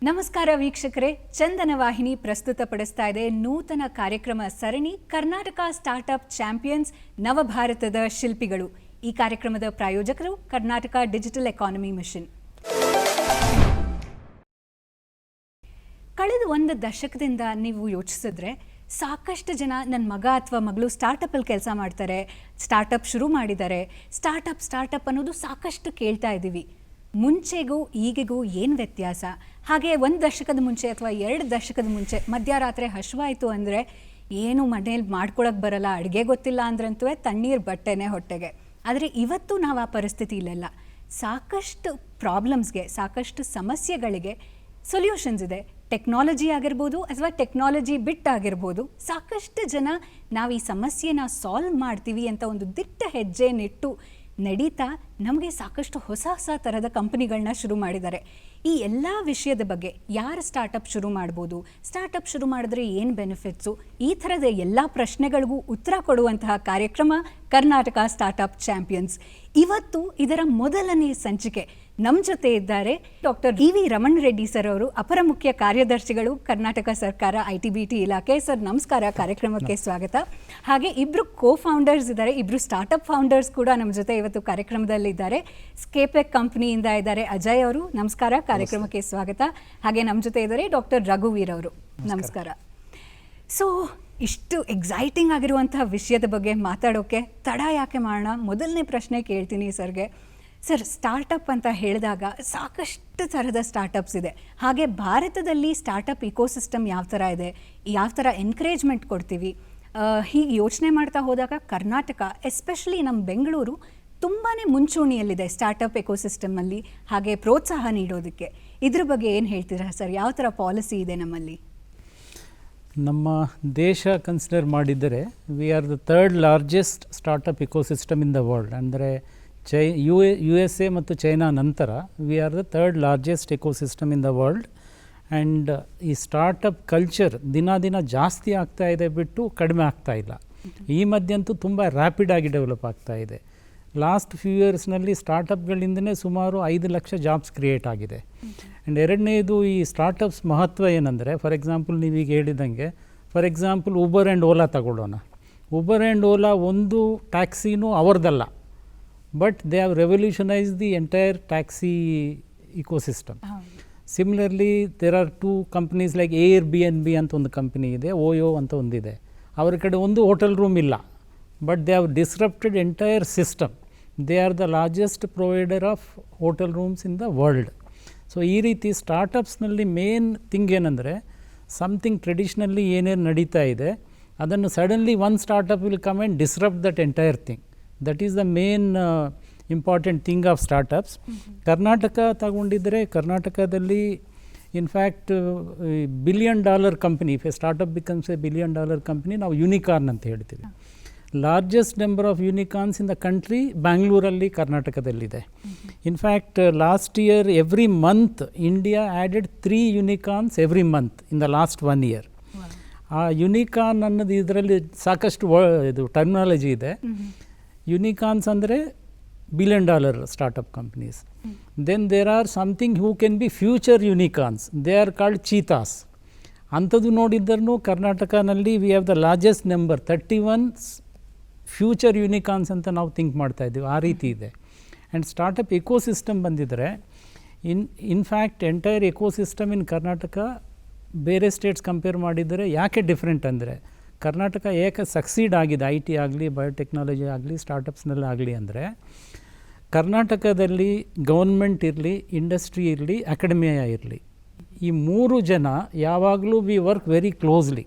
ನಮಸ್ಕಾರ ವೀಕ್ಷಕರೇ, ಚಂದನ ವಾಹಿನಿ ಪ್ರಸ್ತುತಪಡಿಸ್ತಾ ಇದೆ ನೂತನ ಕಾರ್ಯಕ್ರಮ ಸರಣಿ ಕರ್ನಾಟಕ ಸ್ಟಾರ್ಟ್ಅಪ್ ಚಾಂಪಿಯನ್ಸ್ ನವಭಾರತದ ಶಿಲ್ಪಿಗಳು. ಈ ಕಾರ್ಯಕ್ರಮದ ಪ್ರಾಯೋಜಕರು ಕರ್ನಾಟಕ ಡಿಜಿಟಲ್ ಎಕಾನಮಿ ಮಿಷನ್. ಕಳೆದ ಒಂದು ದಶಕದಿಂದ ನೀವು ಯೋಚಿಸಿದ್ರೆ ಸಾಕಷ್ಟು ಜನ ನನ್ನ ಮಗ ಅಥವಾ ಮಗಳು ಸ್ಟಾರ್ಟಪ್ಪಲ್ಲಿ ಕೆಲಸ ಮಾಡ್ತಾರೆ, ಸ್ಟಾರ್ಟಪ್ ಶುರು ಮಾಡಿದ್ದಾರೆ, ಸ್ಟಾರ್ಟಪ್ ಅನ್ನೋದು ಸಾಕಷ್ಟು ಕೇಳ್ತಾ ಇದ್ದೀವಿ. ಮುಂಚೆಗೂ ಈಗಿಗೂ ಏನು ವ್ಯತ್ಯಾಸ? ಹಾಗೆ ಒಂದು ದಶಕದ ಮುಂಚೆ ಅಥವಾ 2 ದಶಕದ ಮುಂಚೆ ಮಧ್ಯರಾತ್ರಿ ಹಸಿವಾಯಿತು ಅಂದರೆ ಏನು ಮನೇಲಿ ಮಾಡ್ಕೊಳಕ್ಕೆ ಬರಲ್ಲ, ಅಡುಗೆ ಗೊತ್ತಿಲ್ಲ ಅಂದ್ರಂತೂ ತಣ್ಣೀರು ಬಟ್ಟೆನೇ ಹೊಟ್ಟೆಗೆ. ಆದರೆ ಇವತ್ತು ನಾವು ಆ ಪರಿಸ್ಥಿತಿ ಇಲ್ಲಲ್ಲ. ಸಾಕಷ್ಟು ಪ್ರಾಬ್ಲಮ್ಸ್ಗೆ, ಸಾಕಷ್ಟು ಸಮಸ್ಯೆಗಳಿಗೆ ಸೊಲ್ಯೂಷನ್ಸ್ ಇದೆ. ಟೆಕ್ನಾಲಜಿ ಆಗಿರ್ಬೋದು ಅಥವಾ ಟೆಕ್ನಾಲಜಿ ಬಿಟ್ಟಾಗಿರ್ಬೋದು, ಸಾಕಷ್ಟು ಜನ ನಾವು ಈ ಸಮಸ್ಯೆನ ಸಾಲ್ವ್ ಮಾಡ್ತೀವಿ ಅಂತ ಒಂದು ದಿಟ್ಟ ಹೆಜ್ಜೆನಿಟ್ಟು ನಡೀತಾ ನಮಗೆ ಸಾಕಷ್ಟು ಹೊಸ ಥರದ ಕಂಪನಿಗಳನ್ನ ಶುರು ಮಾಡಿದ್ದಾರೆ. ಈ ಎಲ್ಲ ವಿಷಯದ ಬಗ್ಗೆ ಯಾರು ಸ್ಟಾರ್ಟಪ್ ಶುರು ಮಾಡ್ಬೋದು, ಸ್ಟಾರ್ಟಪ್ ಶುರು ಮಾಡಿದ್ರೆ ಏನು ಬೆನಿಫಿಟ್ಸು, ಈ ಥರದ ಎಲ್ಲ ಪ್ರಶ್ನೆಗಳಿಗೂ ಉತ್ತರ ಕೊಡುವಂತಹ ಕಾರ್ಯಕ್ರಮ ಕರ್ನಾಟಕ ಸ್ಟಾರ್ಟಪ್ ಚಾಂಪಿಯನ್ಸ್. ಇವತ್ತು ಇದರ ಮೊದಲನೇ ಸಂಚಿಕೆ. ನಮ್ಮ ಜೊತೆ ಇದ್ದಾರೆ doctor V Ramana Reddy sir ಅವರು, ಅಪರ ಮುಖ್ಯ ಕಾರ್ಯದರ್ಶಿಗಳು, ಕರ್ನಾಟಕ ಸರ್ಕಾರ ITBT ಇಲಾಖೆ. ಸರ್ ನಮಸ್ಕಾರ, ಕಾರ್ಯಕ್ರಮಕ್ಕೆ ಸ್ವಾಗತ. ಹಾಗೆ ಇಬ್ಬರು ಕೋ-ಫೌಂಡರ್ಸ್ ಇದ್ದಾರೆ, ಇಬ್ಬರು ಸ್ಟಾರ್ಟಪ್ ಫೌಂಡರ್ಸ್ ಕೂಡ ನಮ್ಮ ಜೊತೆ ಇವತ್ತು ಕಾರ್ಯಕ್ರಮದಲ್ಲಿ ಇದ್ದಾರೆ. ಸ್ಕೇಪೆಕ್ ಕಂಪನಿಯಿಂದ ಇದ್ದಾರೆ ಅಜಯ್ ಅವರು, ನಮಸ್ಕಾರ, ಕಾರ್ಯಕ್ರಮಕ್ಕೆ ಸ್ವಾಗತ. ಹಾಗೆ ನಮ್ಮ ಜೊತೆ ಇದ್ದಾರೆ ಡಾಕ್ಟರ್ ರಘುವೀರ್ ಅವರು, ನಮಸ್ಕಾರ. ಸೊ ಇಷ್ಟು ಎಕ್ಸೈಟಿಂಗ್ ಆಗಿರುವಂತಹ ವಿಷಯದ ಬಗ್ಗೆ ಮಾತಾಡೋಕ್ಕೆ ತಡ ಯಾಕೆ ಮಾಡೋಣ? ಮೊದಲನೇ ಪ್ರಶ್ನೆ ಕೇಳ್ತೀನಿ ಸರ್ಗೆ. ಸರ್, ಸ್ಟಾರ್ಟಪ್ ಅಂತ ಹೇಳಿದಾಗ ಸಾಕಷ್ಟು ಥರದ ಸ್ಟಾರ್ಟಪ್ಸ್ ಇದೆ. ಹಾಗೆ ಭಾರತದಲ್ಲಿ ಸ್ಟಾರ್ಟಪ್ ಇಕೋಸಿಸ್ಟಮ್ ಯಾವ ಥರ ಇದೆ, ಯಾವ ಥರ ಎನ್ಕರೇಜ್ಮೆಂಟ್ ಕೊಡ್ತೀವಿ, ಹೀಗೆ ಯೋಚನೆ ಮಾಡ್ತಾ ಹೋದಾಗ ಕರ್ನಾಟಕ, ಎಸ್ಪೆಷಲಿ ನಮ್ಮ ಬೆಂಗಳೂರು ತುಂಬಾ ಮುಂಚೂಣಿಯಲ್ಲಿದೆ ಸ್ಟಾರ್ಟಪ್ ಎಕೋಸಿಸ್ಟಮಲ್ಲಿ, ಹಾಗೆ ಪ್ರೋತ್ಸಾಹ ನೀಡೋದಕ್ಕೆ. ಇದ್ರ ಬಗ್ಗೆ ಏನು ಹೇಳ್ತೀರಾ ಸರ್? ಯಾವ ಥರ ಪಾಲಿಸಿ ಇದೆ ನಮ್ಮಲ್ಲಿ? ನಮ್ಮ ದೇಶ ಕನ್ಸಿಡರ್ ಮಾಡಿದರೆ we are the 3rd largest startup ecosystem in the world. ಅಂದರೆ USA ಮತ್ತು ಚೈನಾ ನಂತರ we are the 3rd largest ecosystem in the world. And ಈ ಸ್ಟಾರ್ಟಪ್ ಕಲ್ಚರ್ ದಿನ ದಿನ ಜಾಸ್ತಿ ಆಗ್ತಾ ಇದೆ ಬಿಟ್ಟು ಕಡಿಮೆ ಆಗ್ತಾ ಇಲ್ಲ. ಈ ಮಧ್ಯೆ ಅಂತೂ ತುಂಬ ರ್ಯಾಪಿಡಾಗಿ ಡೆವಲಪ್ ಆಗ್ತಾ ಇದೆ. ಲಾಸ್ಟ್ ಫ್ಯೂ ಇಯರ್ಸ್ನಲ್ಲಿ ಸ್ಟಾರ್ಟಪ್ಗಳಿಂದನೇ ಸುಮಾರು 5 ಲಕ್ಷ ಜಾಬ್ಸ್ ಕ್ರಿಯೇಟ್ ಆಗಿದೆ. ಆ್ಯಂಡ್ ಎರಡನೇದು, ಈ ಸ್ಟಾರ್ಟಪ್ಸ್ ಮಹತ್ವ ಏನಂದರೆ, ಫಾರ್ ಎಕ್ಸಾಂಪಲ್ ನೀವೀಗ ಹೇಳಿದಂಗೆ, for example Uber and Ola ತಗೊಳ್ಳೋಣ. ಊಬರ್ ಆ್ಯಂಡ್ ಓಲಾ ಒಂದು ಟ್ಯಾಕ್ಸಿನೂ ಅವ್ರದ್ದಲ್ಲ, but they have revolutionise the entire taxi ecosystem. Similarly there are 2 companies like Airbnb ಅಂತ ಒಂದು ಕಂಪ್ನಿ ಇದೆ, ಓಯೋ ಅಂತ ಒಂದಿದೆ. ಅವರ ಕಡೆ ಒಂದು ಹೋಟೆಲ್ ರೂಮ್ ಇಲ್ಲ, but they have disrupted entire system. They are the largest provider of hotel rooms in the world. So ಈ ರೀತಿ ಸ್ಟಾರ್ಟಪ್ಸ್ನಲ್ಲಿ ಮೇನ್ ಥಿಂಗ್ ಏನಂದರೆ, ಸಮಥಿಂಗ್ ಟ್ರೆಡಿಷ್ನಲಿ ಏನೇನು ನಡೀತಾ ಇದೆ ಅದನ್ನು suddenly one startup will come and disrupt that entire thing. That is the main important thing of startups. Karnataka ತಗೊಂಡಿದ್ದರೆ, ಕರ್ನಾಟಕದಲ್ಲಿ in fact $1 billion company, if a startup becomes a $1 billion company, ನಾವು unicorn ಅಂತ ಹೇಳ್ತೀವಿ. Largest number of unicorns in the country ಬ್ಯಾಂಗ್ಳೂರಲ್ಲಿ, ಕರ್ನಾಟಕದಲ್ಲಿದೆ. In fact last year every month India added 3 unicorns every month in the last 1 year. ಆ unicorn ಅನ್ನೋದು ಇದರಲ್ಲಿ ಸಾಕಷ್ಟು ಇದು ಟರ್ಮಿನಾಲಜಿ ಇದೆ. ಯೂನಿಕಾರ್ನ್ಸ್ ಅಂದರೆ $1 billion startup companies. Then there are something who can be future unicorns, they are called cheetahs. ಅಂಥದ್ದು ನೋಡಿದ್ರೂ ಕರ್ನಾಟಕನಲ್ಲಿ we have the largest number, 31 future unicorns ಅಂತ ನಾವು ಥಿಂಕ್ ಮಾಡ್ತಾ ಇದ್ದೀವಿ. ಆ ರೀತಿ ಇದೆ. ಆ್ಯಂಡ್ ಸ್ಟಾರ್ಟಪ್ ಎಕೋಸಿಸ್ಟಮ್ ಬಂದಿದ್ದರೆ, in fact entire ecosystem in Karnataka ಬೇರೆ ಸ್ಟೇಟ್ಸ್ ಕಂಪೇರ್ ಮಾಡಿದರೆ ಯಾಕೆ ಡಿಫ್ರೆಂಟ್ ಅಂದರೆ, ಕರ್ನಾಟಕ ಏಕೆ ಸಕ್ಸೀಡ್ ಆಗಿದೆ, IT ಆಗಲಿ, ಬಯೋಟೆಕ್ನಾಲಜಿ ಆಗಲಿ, ಸ್ಟಾರ್ಟಪ್ಸ್ನಲ್ಲಿ ಆಗಲಿ ಅಂದರೆ, ಕರ್ನಾಟಕದಲ್ಲಿ ಗೌರ್ಮೆಂಟ್ ಇರಲಿ, ಇಂಡಸ್ಟ್ರಿ ಇರಲಿ, ಅಕಾಡೆಮಿಯಾ ಇರಲಿ, ಈ 3 ಜನ ಯಾವಾಗಲೂ ವಿ ವರ್ಕ್ ವೆರಿ ಕ್ಲೋಸ್ಲಿ.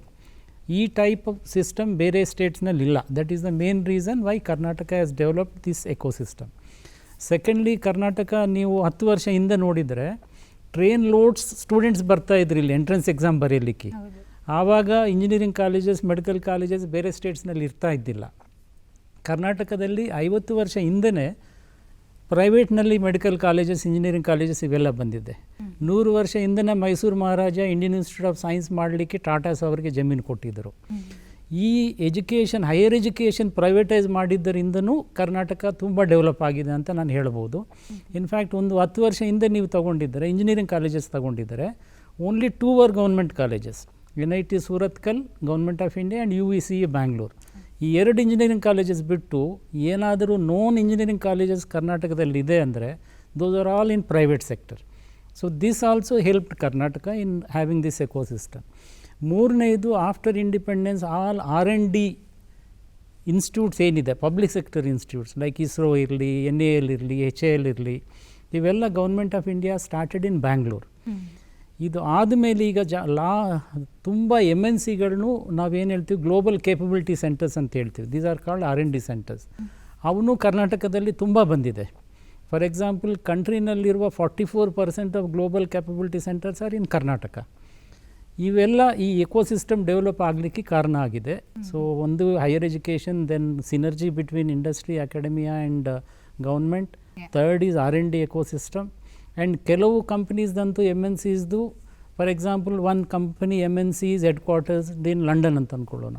ಈ ಟೈಪ್ ಆಫ್ ಸಿಸ್ಟಮ್ ಬೇರೆ ಸ್ಟೇಟ್ಸ್ನಲ್ಲಿ ಇಲ್ಲ. That is the main reason why Karnataka has developed this ecosystem. Secondly, Karnataka ನೀವು 10 ವರ್ಷ ಹಿಂದೆ ನೋಡಿದರೆ ಟ್ರೈನ್ ಲೋಡ್ಸ್ ಸ್ಟೂಡೆಂಟ್ಸ್ ಬರ್ತಾಯಿದ್ರು ಇಲ್ಲಿ ಎಂಟ್ರೆನ್ಸ್ ಎಕ್ಸಾಮ್ ಬರೆಯಲಿಕ್ಕೆ. ಆವಾಗ ಇಂಜಿನಿಯರಿಂಗ್ ಕಾಲೇಜಸ್, ಮೆಡಿಕಲ್ ಕಾಲೇಜಸ್ ಬೇರೆ ಸ್ಟೇಟ್ಸ್ನಲ್ಲಿ ಇರ್ತಾ ಇದ್ದಿಲ್ಲ. ಕರ್ನಾಟಕದಲ್ಲಿ 50 ವರ್ಷ ಹಿಂದೆ ಪ್ರೈವೇಟ್ನಲ್ಲಿ ಮೆಡಿಕಲ್ ಕಾಲೇಜಸ್, ಇಂಜಿನಿಯರಿಂಗ್ ಕಾಲೇಜಸ್ ಇವೆಲ್ಲ ಬಂದಿದೆ. 100 ವರ್ಷ ಹಿಂದೆ Mysuru Maharaja Indian Institute of Science ಮಾಡಲಿಕ್ಕೆ ಟಾಟಾಸ್ ಅವರಿಗೆ ಜಮೀನು ಕೊಟ್ಟಿದ್ದರು. ಈ ಎಜುಕೇಷನ್, ಹೈಯರ್ ಎಜುಕೇಷನ್ ಪ್ರೈವೇಟೈಸ್ ಮಾಡಿದ್ದರಿಂದನೂ ಕರ್ನಾಟಕ ತುಂಬ ಡೆವಲಪ್ ಆಗಿದೆ ಅಂತ ನಾನು ಹೇಳ್ಬೋದು. ಇನ್ಫ್ಯಾಕ್ಟ್ ಒಂದು 10 ವರ್ಷ ಹಿಂದೆ ನೀವು ತೊಗೊಂಡಿದ್ದರೆ, ಇಂಜಿನಿಯರಿಂಗ್ ಕಾಲೇಜಸ್ ತೊಗೊಂಡಿದ್ದರೆ only 2 were government colleges, NIT Surathkal, government of India and UECE Bangalore. ಈ 2 ಇಂಜಿನಿಯರಿಂಗ್ ಕಾಲೇಜಸ್ ಬಿಟ್ಟು ಏನಾದರೂ ನೋನ್ ಇಂಜಿನಿಯರಿಂಗ್ ಕಾಲೇಜಸ್ ಕರ್ನಾಟಕದಲ್ಲಿ ಇದೆ ಅಂದರೆ those are all in private sector. So this also helped Karnataka in having this ecosystem. ಮೂರನೇದು, after independence all R&D institutes ಏನಿದೆ, public sector institutes like ISRO ಇರಲಿ, NAL ಇರಲಿ, HAL ಇರಲಿ, ಇವೆಲ್ಲ government of India started in Bangalore. ಇದು ಆದಮೇಲೆ ಈಗ ತುಂಬ MNCಗಳನ್ನು ನಾವೇನು ಹೇಳ್ತೀವಿ ಗ್ಲೋಬಲ್ ಕೇಪಬಿಲಿಟಿ ಸೆಂಟರ್ಸ್ ಅಂತ ಹೇಳ್ತೀವಿ. These are called R&D centres. ಅವನು ಕರ್ನಾಟಕದಲ್ಲಿ ತುಂಬ ಬಂದಿದೆ. ಫಾರ್ ಎಕ್ಸಾಂಪಲ್, ಕಂಟ್ರಿನಲ್ಲಿರುವ 44% of global capability centres are in Karnataka. ಇವೆಲ್ಲ ಈ ಎಕೋಸಿಸ್ಟಮ್ ಡೆವಲಪ್ ಆಗಲಿಕ್ಕೆ ಕಾರಣ ಆಗಿದೆ. ಸೊ ಒಂದು higher education, then synergy between industry, academia and government. Third is R&D ecosystem. And ಕೆಲವು ಕಂಪ್ನೀಸ್ದಂತೂ MNCಸ್ದು, for example one company MNC's headquarters in London ಅಂತ ಅಂದ್ಕೊಳ್ಳೋಣ.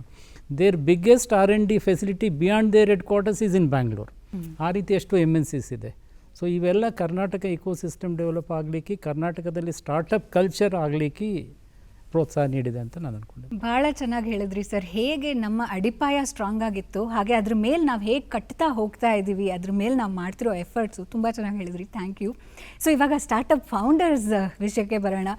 Their biggest R&D facility beyond their headquarters is in Bangalore. ಆ ರೀತಿ ಎಷ್ಟು MNCs ಇದೆ. So ಇವೆಲ್ಲ ಕರ್ನಾಟಕ ಇಕೋಸಿಸ್ಟಮ್ ಡೆವಲಪ್ ಆಗಲಿಕ್ಕೆ, ಕರ್ನಾಟಕದಲ್ಲಿ ಸ್ಟಾರ್ಟಪ್ ಕಲ್ಚರ್ ಆಗಲಿಕ್ಕೆ ಪ್ರೋತ್ಸಾಹ ನೀಡಿದೆ ಅಂತ ನಾನು ಅಂದ್ಕೊಂಡೆ. ಭಾಳ ಚೆನ್ನಾಗಿ ಹೇಳಿದ್ರಿ ಸರ್. ಹೇಗೆ ನಮ್ಮ ಅಡಿಪಾಯ ಸ್ಟ್ರಾಂಗ್ ಆಗಿತ್ತು, ಹಾಗೆ ಅದ್ರ ಮೇಲೆ ನಾವು ಹೇಗೆ ಕಟ್ತಾ ಹೋಗ್ತಾ ಇದ್ದೀವಿ, ಅದ್ರ ಮೇಲೆ ನಾವು ಮಾಡ್ತಿರೋ ಎಫರ್ಟ್ಸು ತುಂಬ ಚೆನ್ನಾಗಿ ಹೇಳಿದ್ರಿ. Thank you. ಸೊ ಇವಾಗ ಸ್ಟಾರ್ಟಪ್ ಫೌಂಡರ್ಸ್ ವಿಷಯಕ್ಕೆ ಬರೋಣ.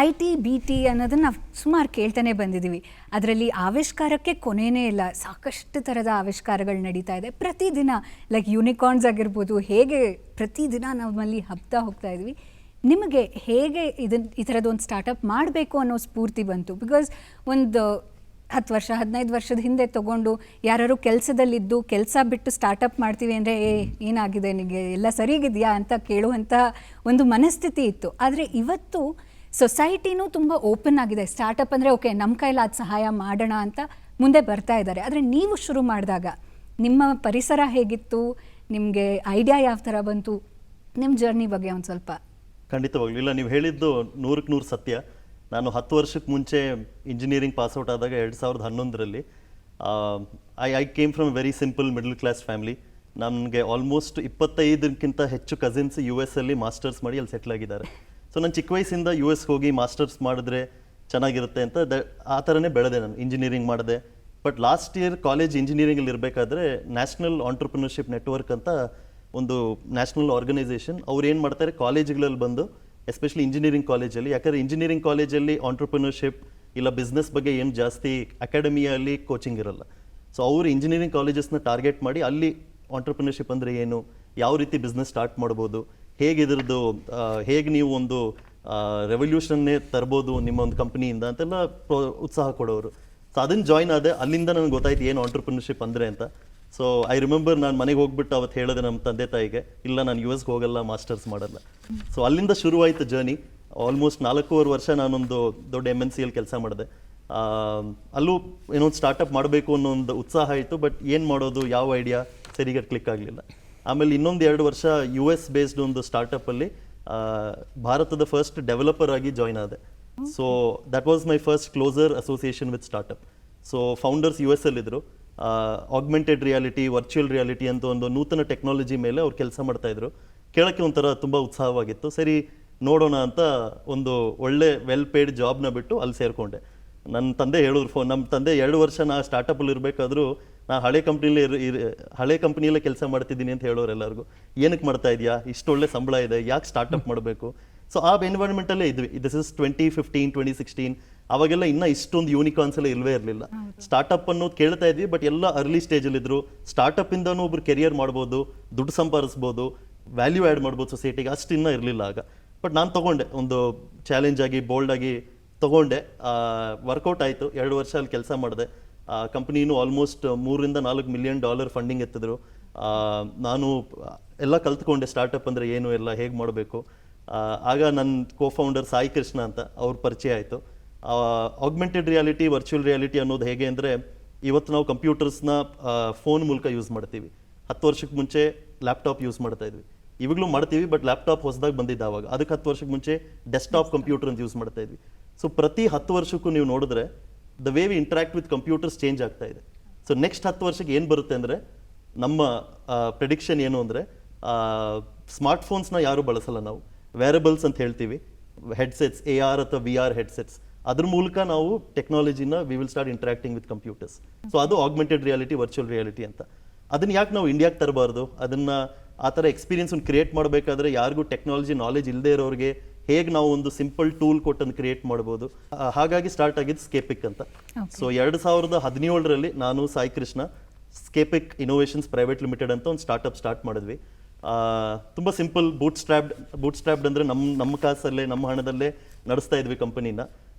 IT, BT ಅನ್ನೋದನ್ನು ನಾವು ಸುಮಾರು ಕೇಳ್ತಾನೆ ಬಂದಿದ್ದೀವಿ. ಅದರಲ್ಲಿ ಆವಿಷ್ಕಾರಕ್ಕೆ ಕೊನೆಯೇ ಇಲ್ಲ. ಸಾಕಷ್ಟು ಥರದ ಆವಿಷ್ಕಾರಗಳು ನಡೀತಾ ಇದೆ ಪ್ರತಿದಿನ. ಲೈಕ್ ಯೂನಿಕಾರ್ನ್ಸ್ ಆಗಿರ್ಬೋದು, ಹೇಗೆ ಪ್ರತಿದಿನ ನಮ್ಮಲ್ಲಿ ಹಬ್ತಾ ಹೋಗ್ತಾ ಇದ್ವಿ. ನಿಮಗೆ ಹೇಗೆ ಈ ಥರದೊಂದು ಸ್ಟಾರ್ಟಪ್ ಮಾಡಬೇಕು ಅನ್ನೋ ಸ್ಫೂರ್ತಿ ಬಂತು? ಬಿಕಾಸ್ ಒಂದು 10 ವರ್ಷ 15 ವರ್ಷದ ಹಿಂದೆ ತೊಗೊಂಡು ಯಾರು ಕೆಲಸದಲ್ಲಿದ್ದು ಕೆಲಸ ಬಿಟ್ಟು ಸ್ಟಾರ್ಟಪ್ ಮಾಡ್ತೀವಿ ಅಂದರೆ ಏನಾಗಿದೆ ನಿಮಗೆ, ಎಲ್ಲ ಸರಿಗಿದೆಯಾ ಅಂತ ಕೇಳುವಂಥ ಒಂದು ಮನಸ್ಥಿತಿ ಇತ್ತು. ಆದರೆ ಇವತ್ತು ಸೊಸೈಟಿನೂ ತುಂಬ ಓಪನ್ ಆಗಿದೆ. ಸ್ಟಾರ್ಟಪ್ ಅಂದರೆ ಓಕೆ, ನಮ್ಮ ಕೈಲಾದ ಸಹಾಯ ಮಾಡೋಣ ಅಂತ ಮುಂದೆ ಬರ್ತಾ ಇದ್ದಾರೆ. ಆದರೆ ನೀವು ಶುರು ಮಾಡಿದಾಗ ನಿಮ್ಮ ಪರಿಸರ ಹೇಗಿತ್ತು, ನಿಮಗೆ ಐಡಿಯಾ ಯಾವ ಥರ ಬಂತು, ನಿಮ್ಮ ಜರ್ನಿ ಬಗ್ಗೆ ಒಂದು ಸ್ವಲ್ಪ. ಖಂಡಿತವಾಗ್ಲೂ ಇಲ್ಲ, ನೀವು ಹೇಳಿದ್ದು 100% ಸತ್ಯ. ನಾನು 10 ವರ್ಷಕ್ಕೆ ಮುಂಚೆ ಇಂಜಿನಿಯರಿಂಗ್ ಪಾಸ್ಔಟ್ ಆದಾಗ 2011ರಲ್ಲಿ I came from very simple middle class family. ನನಗೆ ಆಲ್ಮೋಸ್ಟ್ 25ಕ್ಕಿಂತ ಹೆಚ್ಚು ಕಸಿನ್ಸ್ US ಅಲ್ಲಿ ಮಾಸ್ಟರ್ಸ್ ಮಾಡಿ ಅಲ್ಲಿ ಸೆಟ್ಲ್ ಆಗಿದ್ದಾರೆ. ಸೊ ನಾನು ಚಿಕ್ಕ ವಯಸ್ಸಿಂದ US ಹೋಗಿ ಮಾಸ್ಟರ್ಸ್ ಮಾಡಿದ್ರೆ ಚೆನ್ನಾಗಿರುತ್ತೆ ಅಂತ ಆ ಥರನೇ ಬೆಳೆದೆ. ನಾನು ಇಂಜಿನಿಯರಿಂಗ್ ಮಾಡಿದೆ. ಬಟ್ ಲಾಸ್ಟ್ ಇಯರ್ ಕಾಲೇಜ್ ಇಂಜಿನಿಯರಿಂಗಲ್ಲಿ ಇರಬೇಕಾದ್ರೆ ನ್ಯಾಷನಲ್ ಆಂಟ್ರಪ್ರಿನರ್ಶಿಪ್ ನೆಟ್ವರ್ಕ್ ಅಂತ ಒಂದು ನ್ಯಾಷನಲ್ ಆರ್ಗನೈಸೇಷನ್, ಅವ್ರು ಏನು ಮಾಡ್ತಾರೆ, ಕಾಲೇಜ್ಗಳಲ್ಲಿ ಬಂದು ಎಸ್ಪೆಷಲಿ ಇಂಜಿನಿಯರಿಂಗ್ ಕಾಲೇಜಲ್ಲಿ, ಯಾಕಂದರೆ ಇಂಜಿನಿಯರಿಂಗ್ ಕಾಲೇಜಲ್ಲಿ ಆಂಟ್ರಪ್ರಿನರ್ಶಿಪ್ ಇಲ್ಲ ಬಿಸ್ನೆಸ್ ಬಗ್ಗೆ ಏನು ಜಾಸ್ತಿ ಅಕಾಡೆಮಿಯಲ್ಲಿ ಕೋಚಿಂಗ್ ಇರಲ್ಲ. ಸೊ ಅವರು ಇಂಜಿನಿಯರಿಂಗ್ ಕಾಲೇಜಸ್ನ ಟಾರ್ಗೆಟ್ ಮಾಡಿ ಅಲ್ಲಿ ಆಂಟ್ರಪ್ರಿನರ್ಶಿಪ್ ಅಂದರೆ ಏನು, ಯಾವ ರೀತಿ ಬಿಸ್ನೆಸ್ ಸ್ಟಾರ್ಟ್ ಮಾಡ್ಬೋದು, ಹೇಗೆ ಇದ್ರದ್ದು ಹೇಗೆ ನೀವು ಒಂದು ರೆವಲ್ಯೂಷನ್ನೇ ತರ್ಬೋದು ನಿಮ್ಮ ಒಂದು ಕಂಪ್ನಿಯಿಂದ ಅಂತೆಲ್ಲ ಉತ್ಸಾಹ ಕೊಡೋರು. ಸೊ ಅದನ್ನು ಜಾಯ್ನ್ ಆದೆ. ಅಲ್ಲಿಂದ ನನಗೆ ಗೊತ್ತಾಯ್ತು ಏನು ಆಂಟ್ರಪ್ರಿನರ್ಶಿಪ್ ಅಂದರೆ ಅಂತ. ಸೊ ಐ ರಿಮೆಂಬರ್ ನಾನು ಮನೆಗೆ ಹೋಗ್ಬಿಟ್ಟು ಅವತ್ತು ಹೇಳಿದೆ ನಮ್ಮ ತಂದೆ ತಾಯಿಗೆ, ಇಲ್ಲ ನಾನು US ಹೋಗಲ್ಲ, ಮಾಸ್ಟರ್ಸ್ ಮಾಡಲ್ಲ. ಸೊ ಅಲ್ಲಿಂದ ಶುರುವಾಯಿತು ಜರ್ನಿ. ಆಲ್ಮೋಸ್ಟ್ 4.5 ವರ್ಷ ನಾನೊಂದು ದೊಡ್ಡ MNCಯಲ್ಲಿ ಕೆಲಸ ಮಾಡಿದೆ. ಅಲ್ಲೂ ಏನೋ ಒಂದು ಸ್ಟಾರ್ಟಪ್ ಮಾಡಬೇಕು ಅನ್ನೋ ಒಂದು ಉತ್ಸಾಹ ಆಯಿತು. ಬಟ್ ಏನು ಮಾಡೋದು, ಯಾವ ಐಡಿಯಾ ಸರಿಯಾಗಿ ಕ್ಲಿಕ್ ಆಗಲಿಲ್ಲ. ಆಮೇಲೆ ಇನ್ನೊಂದು 2 ವರ್ಷ US ಬೇಸ್ಡ್ ಒಂದು ಸ್ಟಾರ್ಟಪ್ಪಲ್ಲಿ ಭಾರತದ ಫಸ್ಟ್ ಡೆವಲಪರ್ ಆಗಿ ಜಾಯ್ನ್ ಆದೆ. So that was my first closer association with startup. So founders US ಅಲ್ಲಿದ್ದರು. ಆಗ್ಮೆಂಟೆಡ್ ರಿಯಾಲಿಟಿ, ವರ್ಚುವಲ್ ರಿಯಾಲಿಟಿ ಅಂತ ಒಂದು ನೂತನ ಟೆಕ್ನಾಲಜಿ ಮೇಲೆ ಅವ್ರು ಕೆಲಸ ಮಾಡ್ತಾಯಿದ್ರು. ಕೇಳೋಕ್ಕೆ ಒಂಥರ ತುಂಬ ಉತ್ಸಾಹವಾಗಿತ್ತು. ಸರಿ ನೋಡೋಣ ಅಂತ ಒಂದು ಒಳ್ಳೆ ವೆಲ್ ಪೇಯ್ಡ್ ಜಾಬ್ನ ಬಿಟ್ಟು ಅಲ್ಲಿ ಸೇರಿಕೊಂಡೆ. ನನ್ನ ತಂದೆ ಹೇಳಿದ್ರು, ನಮ್ಮ ತಂದೆ 2 ವರ್ಷ ನಾ ಸ್ಟಾರ್ಟಪ್ಪಲ್ಲಿ ಇರಬೇಕಾದ್ರೂ ನಾ ಹಳೆ ಕಂಪ್ನಿಯಲ್ಲೇ ಕೆಲಸ ಮಾಡ್ತಿದ್ದೀನಿ ಅಂತ ಹೇಳೋರು ಎಲ್ಲರಿಗೂ. ಏನಕ್ಕೆ ಮಾಡ್ತಾ ಇದೆಯಾ, ಇಷ್ಟೊಳ್ಳೆ ಸಂಬಳ ಇದೆ, ಯಾಕೆ ಸ್ಟಾರ್ಟಪ್ ಮಾಡಬೇಕು. ಸೊ ಆ ಎನ್ವೈರನ್ಮೆಂಟಲ್ಲೇ ಇದ್ವಿ. This is 2015 2016. ಅವಾಗೆಲ್ಲ ಇನ್ನೂ ಇಷ್ಟೊಂದು ಯೂನಿಕಾರ್ನ್ಸ್ ಎಲ್ಲ ಇಲ್ಲವೇ ಇರಲಿಲ್ಲ. ಸ್ಟಾರ್ಟಪ್ ಅನ್ನೋದು ಕೇಳ್ತಾ ಇದ್ವಿ, ಬಟ್ ಎಲ್ಲ ಅರ್ಲಿ ಸ್ಟೇಜಲ್ಲಿದ್ದರು. ಸ್ಟಾರ್ಟಪ್ಪಿಂದನೂ ಒಬ್ರು ಕೆರಿಯರ್ ಮಾಡ್ಬೋದು, ದುಡ್ಡು ಸಂಪಾದಿಸ್ಬೋದು, ವ್ಯಾಲ್ಯೂ ಆ್ಯಡ್ ಮಾಡ್ಬೋದು ಸೊಸೈಟಿಗೆ, ಅಷ್ಟು ಇನ್ನೂ ಇರಲಿಲ್ಲ ಆಗ. ಬಟ್ ನಾನು ತೊಗೊಂಡೆ, ಒಂದು ಚಾಲೆಂಜ್ ಆಗಿ ಬೋಲ್ಡಾಗಿ ತೊಗೊಂಡೆ. ವರ್ಕೌಟ್ ಆಯಿತು. 2 ವರ್ಷ ಅಲ್ಲಿ ಕೆಲಸ ಮಾಡಿದೆ. ಕಂಪ್ನಿನೂ ಆಲ್ಮೋಸ್ಟ್ $3 to $4 million ಫಂಡಿಂಗ್ ಎತ್ತಿದ್ರು. ನಾನು ಎಲ್ಲ ಕಲ್ತ್ಕೊಂಡೆ, ಸ್ಟಾರ್ಟಪ್ ಅಂದರೆ ಏನು, ಎಲ್ಲ ಹೇಗೆ ಮಾಡಬೇಕು. ಆಗ ನನ್ನ ಕೋಫೌಂಡರ್ ಸಾಯಿ ಕೃಷ್ಣ ಅಂತ ಅವ್ರ ಪರಿಚಯ ಆಯಿತು. ಆಗ್ಮೆಂಟೆಡ್ ರಿಯಾಲಿಟಿ, ವರ್ಚುವಲ್ ರಿಯಾಲಿಟಿ ಅನ್ನೋದು ಹೇಗೆ ಅಂದರೆ, ಇವತ್ತು ನಾವು ಕಂಪ್ಯೂಟರ್ಸ್ನ ಫೋನ್ ಮೂಲಕ ಯೂಸ್ ಮಾಡ್ತೀವಿ. 10 ವರ್ಷಕ್ಕೆ ಮುಂಚೆ ಲ್ಯಾಪ್ಟಾಪ್ ಯೂಸ್ ಮಾಡ್ತಾ ಇದ್ವಿ. ಇವಾಗಲೂ ಮಾಡ್ತೀವಿ, ಬಟ್ ಲ್ಯಾಪ್ಟಾಪ್ ಹೊಸದಾಗಿ ಬಂದಿದ್ದ ಆವಾಗ. ಅದಕ್ಕೆ 10 ವರ್ಷಕ್ಕೆ ಮುಂಚೆ ಡೆಸ್ಕ್ಟಾಪ್ ಕಂಪ್ಯೂಟರ್ ಅಂತ ಯೂಸ್ ಮಾಡ್ತಾ ಇದ್ವಿ. ಸೊ ಪ್ರತಿ 10 ವರ್ಷಕ್ಕೂ ನೀವು ನೋಡಿದ್ರೆ the way we interact with computers change ಆಗ್ತಾ ಇದೆ. ಸೊ ನೆಕ್ಸ್ಟ್ 10 ವರ್ಷಕ್ಕೆ ಏನು ಬರುತ್ತೆ ಅಂದರೆ, ನಮ್ಮ ಪ್ರೆಡಿಕ್ಷನ್ ಏನು ಅಂದರೆ, ಸ್ಮಾರ್ಟ್ಫೋನ್ಸ್ನ ಯಾರೂ ಬಳಸಲ್ಲ, ನಾವು ವೇರಬಲ್ಸ್ ಅಂತ ಹೇಳ್ತೀವಿ. ಹೆಡ್ಸೆಟ್ಸ್ AR ಅಥವಾ VR ಹೆಡ್ಸೆಟ್ಸ್, ಅದ್ರ ಮೂಲಕ ನಾವು ಟೆಕ್ನಾಲಜಿನ we will start interacting with computers. So ಅದು ಆಗ್ಮೆಂಟೆಡ್ ರಿಯಾಲಿಟಿ, ವರ್ಚುವಲ್ ರಿಯಾಲಿಟಿ ಅಂತ. ಅದನ್ನ ಯಾಕೆ ನಾವು ಇಂಡಿಯಾಗೆ ತರಬಾರ್ದು? ಅದನ್ನ ಆ ಥರ ಎಕ್ಸ್ಪೀರಿಯನ್ಸ್ ಕ್ರಿಯೇಟ್ ಮಾಡಬೇಕಾದ್ರೆ ಯಾರಿಗೂ ಟೆಕ್ನಾಲಜಿ ನಾಲೆಜ್ ಇಲ್ಲದೆ ಇರೋರಿಗೆ ಹೇಗೆ ನಾವು ಒಂದು ಸಿಂಪಲ್ ಟೂಲ್ ಕೊಟ್ಟನ್ನು ಕ್ರಿಯೇಟ್ ಮಾಡ್ಬೋದು. ಹಾಗಾಗಿ ಸ್ಟಾರ್ಟ್ ಆಗಿದ್ದು ಸ್ಕೇಪಿಕ್ ಅಂತ. ಸೊ 2017ರಲ್ಲಿ ನಾನು Sai Krishna Scapic Innovations Private Limited ಅಂತ ಒಂದು ಸ್ಟಾರ್ಟ್ ಮಾಡಿದ್ವಿ. ತುಂಬ ಸಿಂಪಲ್, ಬೂಟ್ ಸ್ಟ್ರಾಪ್ಡ್ ಅಂದರೆ ನಮ್ಮ ಕಾಸಲ್ಲೇ, ನಮ್ಮ ಹಣದಲ್ಲೇ ನಡೆಸ್ತಾ ಇದ್ವಿ ಕಂಪನಿನ.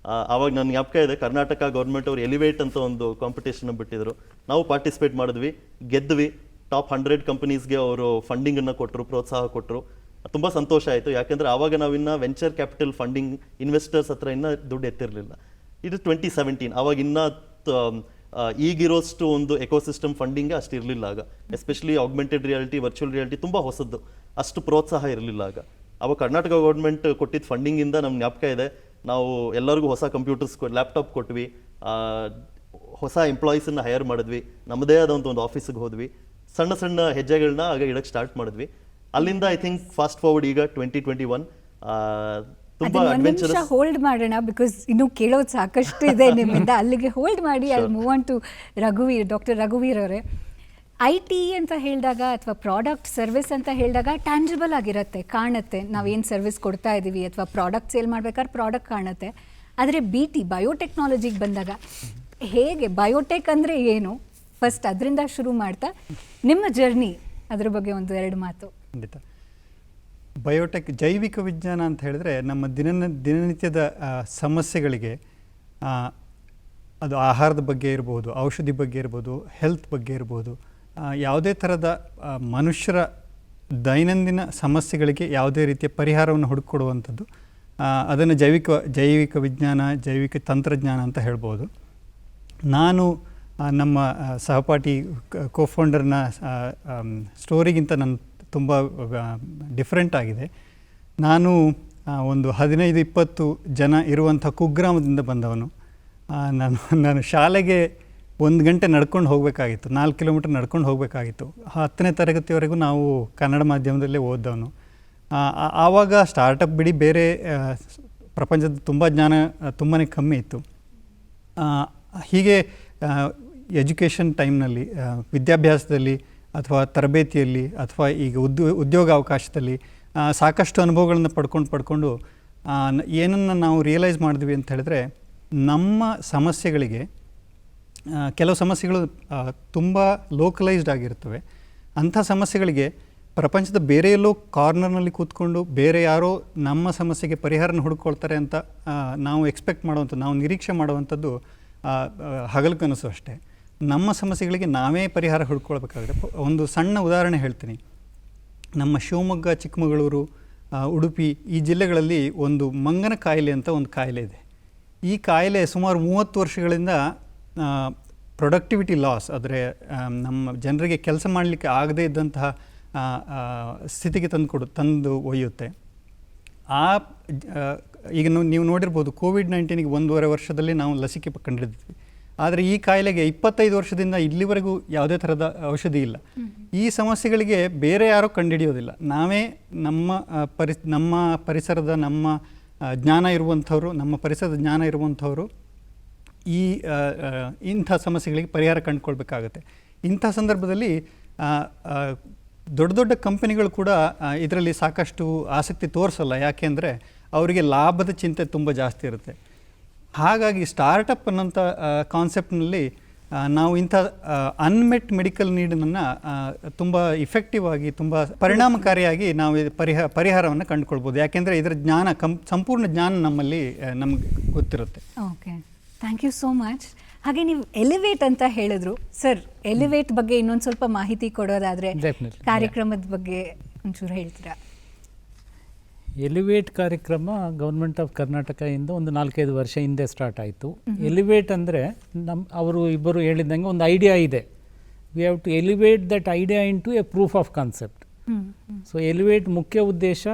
ಆವಾಗ ನನ್ನ ಜ್ಞಾಪಕ ಇದೆ, ಕರ್ನಾಟಕ ಗೌರ್ಮೆಂಟ್ ಅವರು ಎಲಿವೇಟ್ ಅಂತ ಒಂದು ಕಾಂಪಿಟೇಷನ್ ಬಿಟ್ಟಿದ್ರು. ನಾವು ಪಾರ್ಟಿಸಿಪೇಟ್ ಮಾಡಿದ್ವಿ, ಗೆದ್ವಿ. ಟಾಪ್ 100 ಕಂಪನೀಸ್ಗೆ ಅವರು ಫಂಡಿಂಗನ್ನು ಕೊಟ್ಟರು, ಪ್ರೋತ್ಸಾಹ ಕೊಟ್ಟರು. ತುಂಬ ಸಂತೋಷ ಆಯಿತು. ಯಾಕೆಂದರೆ ಆವಾಗ ನಾವಿನ್ನು ವೆಂಚರ್ ಕ್ಯಾಪಿಟಲ್ ಫಂಡಿಂಗ್ ಇನ್ವೆಸ್ಟರ್ಸ್ ಹತ್ರ ಇನ್ನೂ ದುಡ್ಡು ಎತ್ತಿರಲಿಲ್ಲ. ಇದು 2017. ಆವಾಗ ಇನ್ನೂ ಈಗಿರೋಷ್ಟು ಒಂದು ಎಕೋಸಿಸ್ಟಮ್ ಫಂಡಿಂಗ್ ಅಷ್ಟು ಇರಲಿಲ್ಲ ಆಗ. Especially augmented reality, virtual reality ತುಂಬ ಹೊಸದ್ದು, ಅಷ್ಟು ಪ್ರೋತ್ಸಾಹ ಇರಲಿಲ್ಲ ಆಗ. ಅವಾಗ ಕರ್ನಾಟಕ ಗೌರ್ಮೆಂಟ್ ಕೊಟ್ಟಿದ್ದ ಫಂಡಿಂಗಿಂದ ನಮ್ಗೆ ಜ್ಞಾಪಕ ಇದೆ, ನಾವು ಎಲ್ಲರಿಗೂ ಹೊಸ ಕಂಪ್ಯೂಟರ್ಸ್ ಲ್ಯಾಪ್ಟಾಪ್ ಕೊಟ್ವಿ, ಹೊಸ ಎಂಪ್ಲಾಯೀಸನ್ನು ಹೈರ್ ಮಾಡಿದ್ವಿ, ನಮ್ಮದೇ ಆದ ಒಂದು ಆಫೀಸಿಗೆ ಹೋದ್ವಿ. ಸಣ್ಣ ಸಣ್ಣ ಹೆಜ್ಜೆಗಳನ್ನ ಆಗ ಇಡಕ್ಕೆ ಸ್ಟಾರ್ಟ್ ಮಾಡಿದ್ವಿ. ಅಲ್ಲಿಂದ ಐ ಥಿಂಕ್ ಫಾಸ್ಟ್ ಫಾರ್ವರ್ಡ್ ಈಗ 2021 ತುಂಬಾ ಅಡ್ವೆಂಚರಸ್. ಹೋಲ್ಡ್ ಮಾಡೋಣ, ಬಿಕಾಸ್ ಇನ್ನು ಕೇಳೋದು ಸಾಕಷ್ಟು ಇದೆ ನಿಮ್ಮಿಂದ. ಅಲ್ಲಿಗೆ ಹೋಲ್ಡ್ ಮಾಡಿ I move on to ರಘುವೀರ್. Doctor ರಘುವೀರ್ ಅವರೇ, IT ಅಂತ ಹೇಳಿದಾಗ ಅಥವಾ ಪ್ರಾಡಕ್ಟ್ ಸರ್ವಿಸ್ ಅಂತ ಹೇಳಿದಾಗ ಟ್ಯಾಂಜಿಬಲ್ ಆಗಿರುತ್ತೆ, ಕಾಣುತ್ತೆ. ನಾವೇನು ಸರ್ವಿಸ್ ಕೊಡ್ತಾ ಇದ್ದೀವಿ ಅಥವಾ ಪ್ರಾಡಕ್ಟ್ ಸೇಲ್ ಮಾಡ್ಬೇಕಾದ್ರೆ ಪ್ರಾಡಕ್ಟ್ ಕಾಣುತ್ತೆ. ಆದರೆ BT ಬಯೋಟೆಕ್ನಾಲಜಿಗೆ ಬಂದಾಗ ಹೇಗೆ, ಬಯೋಟೆಕ್ ಅಂದರೆ ಏನು, ಫಸ್ಟ್ ಅದರಿಂದ ಶುರು ಮಾಡ್ತಾ ನಿಮ್ಮ ಜರ್ನಿ ಅದ್ರ ಬಗ್ಗೆ ಒಂದು 2 ಮಾತು. ಖಂಡಿತ. ಬಯೋಟೆಕ್ ಜೈವಿಕ ವಿಜ್ಞಾನ ಅಂತ ಹೇಳಿದ್ರೆ ನಮ್ಮ ದಿನನಿತ್ಯದ ಸಮಸ್ಯೆಗಳಿಗೆ, ಅದು ಆಹಾರದ ಬಗ್ಗೆ ಇರ್ಬೋದು, ಔಷಧಿ ಬಗ್ಗೆ ಇರ್ಬೋದು, ಹೆಲ್ತ್ ಬಗ್ಗೆ ಇರ್ಬೋದು, ಯಾವುದೇ ಥರದ ಮನುಷ್ಯರ ದೈನಂದಿನ ಸಮಸ್ಯೆಗಳಿಗೆ ಯಾವುದೇ ರೀತಿಯ ಪರಿಹಾರವನ್ನು ಹುಡುಕೊಡುವಂಥದ್ದು, ಅದನ್ನು ಜೈವಿಕ ವಿಜ್ಞಾನ, ಜೈವಿಕ ತಂತ್ರಜ್ಞಾನ ಅಂತ ಹೇಳ್ಬೋದು. ನಾನು ನಮ್ಮ ಸಹಪಾಠಿ ಕೋಫೌಂಡರ್ನ ಸ್ಟೋರಿಗಿಂತ ನಾನು ತುಂಬ ಡಿಫ್ರೆಂಟ್ ಆಗಿದೆ. ನಾನು ಒಂದು 15-20 ಜನ ಇರುವಂಥ ಕುಗ್ರಾಮದಿಂದ ಬಂದವನು. ನಾನು ಶಾಲೆಗೆ 1 ಗಂಟೆ ನಡ್ಕೊಂಡು ಹೋಗಬೇಕಾಗಿತ್ತು, 4 ಕಿಲೋಮೀಟರ್ ನಡ್ಕೊಂಡು ಹೋಗಬೇಕಾಗಿತ್ತು. 10ನೇ ತರಗತಿವರೆಗೂ ನಾವು ಕನ್ನಡ ಮಾಧ್ಯಮದಲ್ಲೇ ಓದ್ದವನು. ಆವಾಗ ಸ್ಟಾರ್ಟಪ್ ಬಿಡಿ, ಬೇರೆ ಪ್ರಪಂಚದ ತುಂಬ ಜ್ಞಾನ ತುಂಬಾ ಕಮ್ಮಿ ಇತ್ತು. ಹೀಗೆ ಎಜುಕೇಷನ್ ಟೈಮ್ನಲ್ಲಿ, ವಿದ್ಯಾಭ್ಯಾಸದಲ್ಲಿ ಅಥವಾ ತರಬೇತಿಯಲ್ಲಿ ಅಥವಾ ಈಗ ಉದ್ಯೋಗ ಅವಕಾಶದಲ್ಲಿ ಸಾಕಷ್ಟು ಅನುಭವಗಳನ್ನು ಪಡ್ಕೊಂಡು ಏನನ್ನು ನಾವು ರಿಯಲೈಸ್ ಮಾಡಿದ್ವಿ ಅಂತ ಹೇಳಿದ್ರೆ, ನಮ್ಮ ಸಮಸ್ಯೆಗಳಿಗೆ, ಕೆಲವು ಸಮಸ್ಯೆಗಳು ತುಂಬ ಲೋಕಲೈಸ್ಡ್ ಆಗಿರ್ತವೆ. ಅಂಥ ಸಮಸ್ಯೆಗಳಿಗೆ ಪ್ರಪಂಚದ ಬೇರೆ ಎಲ್ಲೋ ಕಾರ್ನರ್ನಲ್ಲಿ ಕೂತ್ಕೊಂಡು ಬೇರೆ ಯಾರೋ ನಮ್ಮ ಸಮಸ್ಯೆಗೆ ಪರಿಹಾರನ ಹುಡುಕೊಳ್ತಾರೆ ಅಂತ ನಾವು ಎಕ್ಸ್ಪೆಕ್ಟ್ ಮಾಡುವಂಥ, ನಾವು ನಿರೀಕ್ಷೆ ಮಾಡುವಂಥದ್ದು ಹಗಲು ಕನಸು ಅಷ್ಟೇ. ನಮ್ಮ ಸಮಸ್ಯೆಗಳಿಗೆ ನಾವೇ ಪರಿಹಾರ ಹುಡ್ಕೊಳ್ಬೇಕಾದ್ರೆ, ಒಂದು ಸಣ್ಣ ಉದಾಹರಣೆ ಹೇಳ್ತೀನಿ. ನಮ್ಮ ಶಿವಮೊಗ್ಗ, ಚಿಕ್ಕಮಗಳೂರು, ಉಡುಪಿ ಈ ಜಿಲ್ಲೆಗಳಲ್ಲಿ ಒಂದು ಮಂಗನ ಕಾಯಿಲೆ ಅಂತ ಒಂದು ಕಾಯಿಲೆ ಇದೆ. ಈ ಕಾಯಿಲೆ ಸುಮಾರು 30 ವರ್ಷಗಳಿಂದ ಪ್ರೊಡಕ್ಟಿವಿಟಿ ಲಾಸ್, ಆದರೆ ನಮ್ಮ ಜನರಿಗೆ ಕೆಲಸ ಮಾಡಲಿಕ್ಕೆ ಆಗದೇ ಇದ್ದಂತಹ ಸ್ಥಿತಿಗೆ ತಂದು ಒಯ್ಯುತ್ತೆ. ಈಗ ನೀವು ನೋಡಿರ್ಬೋದು, ಕೋವಿಡ್-19ಗೆ 1.5 ವರ್ಷದಲ್ಲಿ ನಾವು ಲಸಿಕೆ ಕಂಡಿದ್ವಿ. ಆದರೆ ಈ ಕಾಯಿಲೆಗೆ 25 ವರ್ಷದಿಂದ ಇಲ್ಲಿವರೆಗೂ ಯಾವುದೇ ಥರದ ಔಷಧಿ ಇಲ್ಲ. ಈ ಸಮಸ್ಯೆಗಳಿಗೆ ಬೇರೆ ಯಾರೂ ಕಂಡುಹಿಡಿಯೋದಿಲ್ಲ. ನಾವೇ ನಮ್ಮ ಪರಿಸರದ, ನಮ್ಮ ಜ್ಞಾನ ಇರುವಂಥವರು, ನಮ್ಮ ಪರಿಸರದ ಜ್ಞಾನ ಇರುವಂಥವರು ಇಂಥ ಸಮಸ್ಯೆಗಳಿಗೆ ಪರಿಹಾರ ಕಂಡುಕೊಳ್ಬೇಕಾಗತ್ತೆ. ಇಂಥ ಸಂದರ್ಭದಲ್ಲಿ ದೊಡ್ಡ ದೊಡ್ಡ ಕಂಪನಿಗಳು ಕೂಡ ಇದರಲ್ಲಿ ಸಾಕಷ್ಟು ಆಸಕ್ತಿ ತೋರಿಸಲ್ಲ. ಯಾಕೆಂದರೆ ಅವರಿಗೆ ಲಾಭದ ಚಿಂತೆ ತುಂಬ ಜಾಸ್ತಿ ಇರುತ್ತೆ. ಹಾಗಾಗಿ ಸ್ಟಾರ್ಟಪ್ ಅನ್ನೋಂಥ ಕಾನ್ಸೆಪ್ಟ್ನಲ್ಲಿ ನಾವು ಇಂಥ ಅನ್ಮೆಟ್ ಮೆಡಿಕಲ್ ನೀಡನ್ನು ತುಂಬ ಇಫೆಕ್ಟಿವ್ ಆಗಿ, ತುಂಬ ಪರಿಣಾಮಕಾರಿಯಾಗಿ ನಾವು ಪರಿಹಾರವನ್ನು ಕಂಡುಕೊಳ್ಬೋದು. ಯಾಕೆಂದರೆ ಇದರ ಜ್ಞಾನ, ಸಂಪೂರ್ಣ ಜ್ಞಾನ ನಮಗೆ ಗೊತ್ತಿರುತ್ತೆ. Okay, thank you so much. ಹಾಗೆ ನೀವು ಎಲಿವೇಟ್ ಅಂತ ಹೇಳಿದ್ರು ಸರ್, ಎಲಿವೇಟ್ ಬಗ್ಗೆ ಇನ್ನೊಂದು ಸ್ವಲ್ಪ ಮಾಹಿತಿ ಕೊಡೋದಾದರೆ, ಕಾರ್ಯಕ್ರಮದ ಬಗ್ಗೆ ಒಂಚೂರು ಹೇಳ್ತೀರಾ? ಎಲಿವೇಟ್ ಕಾರ್ಯಕ್ರಮ ಗೌರ್ಮೆಂಟ್ ಆಫ್ ಕರ್ನಾಟಕದಿಂದ ಒಂದು 4-5 ವರ್ಷ ಹಿಂದೆ ಸ್ಟಾರ್ಟ್ ಆಯಿತು. ಎಲಿವೇಟ್ ಅಂದರೆ ಅವರು ಇಬ್ಬರು ಹೇಳಿದಂಗೆ ಒಂದು ಐಡಿಯಾ ಇದೆ, we have to elevate that idea into a proof of concept. So elevate ಮುಖ್ಯ ಉದ್ದೇಶ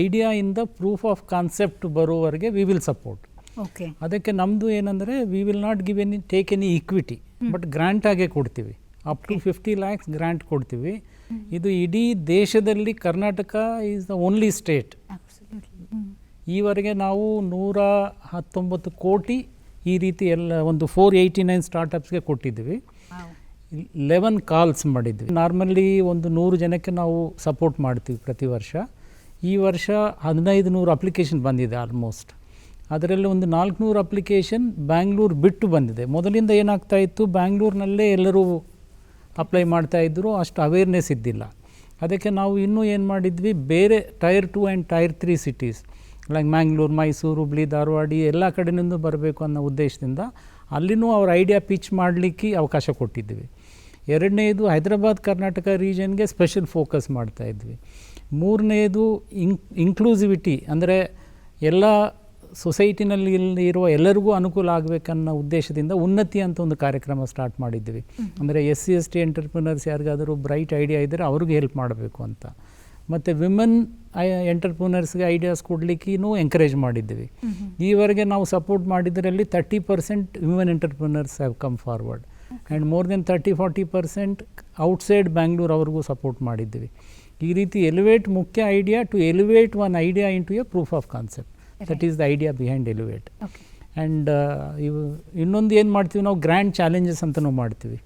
ಐಡಿಯಾ ಇಂದ ಪ್ರೂಫ್ ಆಫ್ ಕಾನ್ಸೆಪ್ಟ್ ಬರುವವರೆಗೆ ವಿ ವಿಲ್ ಸಪೋರ್ಟ್. ಓಕೆ, ಅದಕ್ಕೆ ನಮ್ಮದು ಏನಂದರೆ, we will not give take any equity, but grant ಆಗೇ ಕೊಡ್ತೀವಿ. Up to 50 lakhs grant ಕೊಡ್ತೀವಿ. ಇದು ಇಡೀ ದೇಶದಲ್ಲಿ Karnataka is the only state ಈವರೆಗೆ ನಾವು 119 ಕೋಟಿ ಈ ರೀತಿ ಎಲ್ಲ ಒಂದು 489 ಸ್ಟಾರ್ಟಪ್ಸ್ಗೆ ಕೊಟ್ಟಿದ್ದೀವಿ. 11 ಕಾಲ್ಸ್ ಮಾಡಿದ್ವಿ. ನಾರ್ಮಲಿ ಒಂದು 100 ಜನಕ್ಕೆ ನಾವು ಸಪೋರ್ಟ್ ಮಾಡ್ತೀವಿ ಪ್ರತಿ ವರ್ಷ. ಈ ವರ್ಷ 1500 ಅಪ್ಲಿಕೇಶನ್ ಬಂದಿದೆ ಆಲ್ಮೋಸ್ಟ್. ಅದರಲ್ಲಿ ಒಂದು 400 ಅಪ್ಲಿಕೇಶನ್ ಬ್ಯಾಂಗ್ಳೂರು ಬಿಟ್ಟು ಬಂದಿದೆ. ಮೊದಲಿಂದ ಏನಾಗ್ತಾ ಇತ್ತು, ಬ್ಯಾಂಗ್ಳೂರಿನಲ್ಲೇ ಎಲ್ಲರೂ ಅಪ್ಲೈ ಮಾಡ್ತಾಯಿದ್ರು, ಅಷ್ಟು ಅವೇರ್ನೆಸ್ ಇದ್ದಿಲ್ಲ. ಅದಕ್ಕೆ ನಾವು ಇನ್ನೂ ಏನು ಮಾಡಿದ್ವಿ, ಬೇರೆ tyre 2 and tyre 3 cities like Mangalore, Mysuru, Hubli, Dharwad ಎಲ್ಲ ಕಡೆಯಿಂದ ಬರಬೇಕು ಅನ್ನೋ ಉದ್ದೇಶದಿಂದ ಅಲ್ಲಿನೂ ಅವ್ರ ಐಡಿಯಾ ಪಿಚ್ ಮಾಡಲಿಕ್ಕೆ ಅವಕಾಶ ಕೊಟ್ಟಿದ್ವಿ. ಎರಡನೇದು ಹೈದರಾಬಾದ್ ಕರ್ನಾಟಕ ರೀಜನ್ಗೆ ಸ್ಪೆಷಲ್ ಫೋಕಸ್ ಮಾಡ್ತಾಯಿದ್ವಿ. ಮೂರನೇದು ಇನ್ಕ್ಲೂಸಿವಿಟಿ, ಅಂದರೆ ಎಲ್ಲ ಸೊಸೈಟಿನಲ್ಲಿ ಇರುವ ಎಲ್ಲರಿಗೂ ಅನುಕೂಲ ಆಗಬೇಕನ್ನೋ ಉದ್ದೇಶದಿಂದ ಉನ್ನತಿ ಅಂತ ಒಂದು ಕಾರ್ಯಕ್ರಮ ಸ್ಟಾರ್ಟ್ ಮಾಡಿದ್ವಿ. ಅಂದರೆ SC/ST ಎಂಟರ್ಪ್ರಿನರ್ಸ್ ಯಾರಿಗಾದರೂ ಬ್ರೈಟ್ ಐಡಿಯಾ ಇದ್ದರೆ ಅವ್ರಿಗೆ ಹೆಲ್ಪ್ ಮಾಡಬೇಕು ಅಂತ. ಮತ್ತು ವಿಮೆನ್ ಎಂಟರ್ಪ್ರಿನರ್ಸ್ಗೆ ಐಡಿಯಾಸ್ ಕೊಡಲಿಕ್ಕೂ ಎಂಕರೇಜ್ ಮಾಡಿದ್ವಿ. ಈವರೆಗೆ ನಾವು ಸಪೋರ್ಟ್ ಮಾಡಿದ್ರಲ್ಲಿ 30% women entrepreneurs have come forward and more than 30-40% outside Bangalore ಅವ್ರಿಗೂ ಸಪೋರ್ಟ್ ಮಾಡಿದ್ವಿ. ಈ ರೀತಿ ಎಲಿವೇಟ್ ಮುಖ್ಯ idea to elevate one idea into a proof of concept. That is the idea behind Elevate. And ಇನ್ನೊಂದು ಏನು ಮಾಡ್ತೀವಿ ನಾವು, ಗ್ರ್ಯಾಂಡ್ ಚಾಲೆಂಜಸ್ ಅಂತಲೂ ಮಾಡ್ತೀವಿ.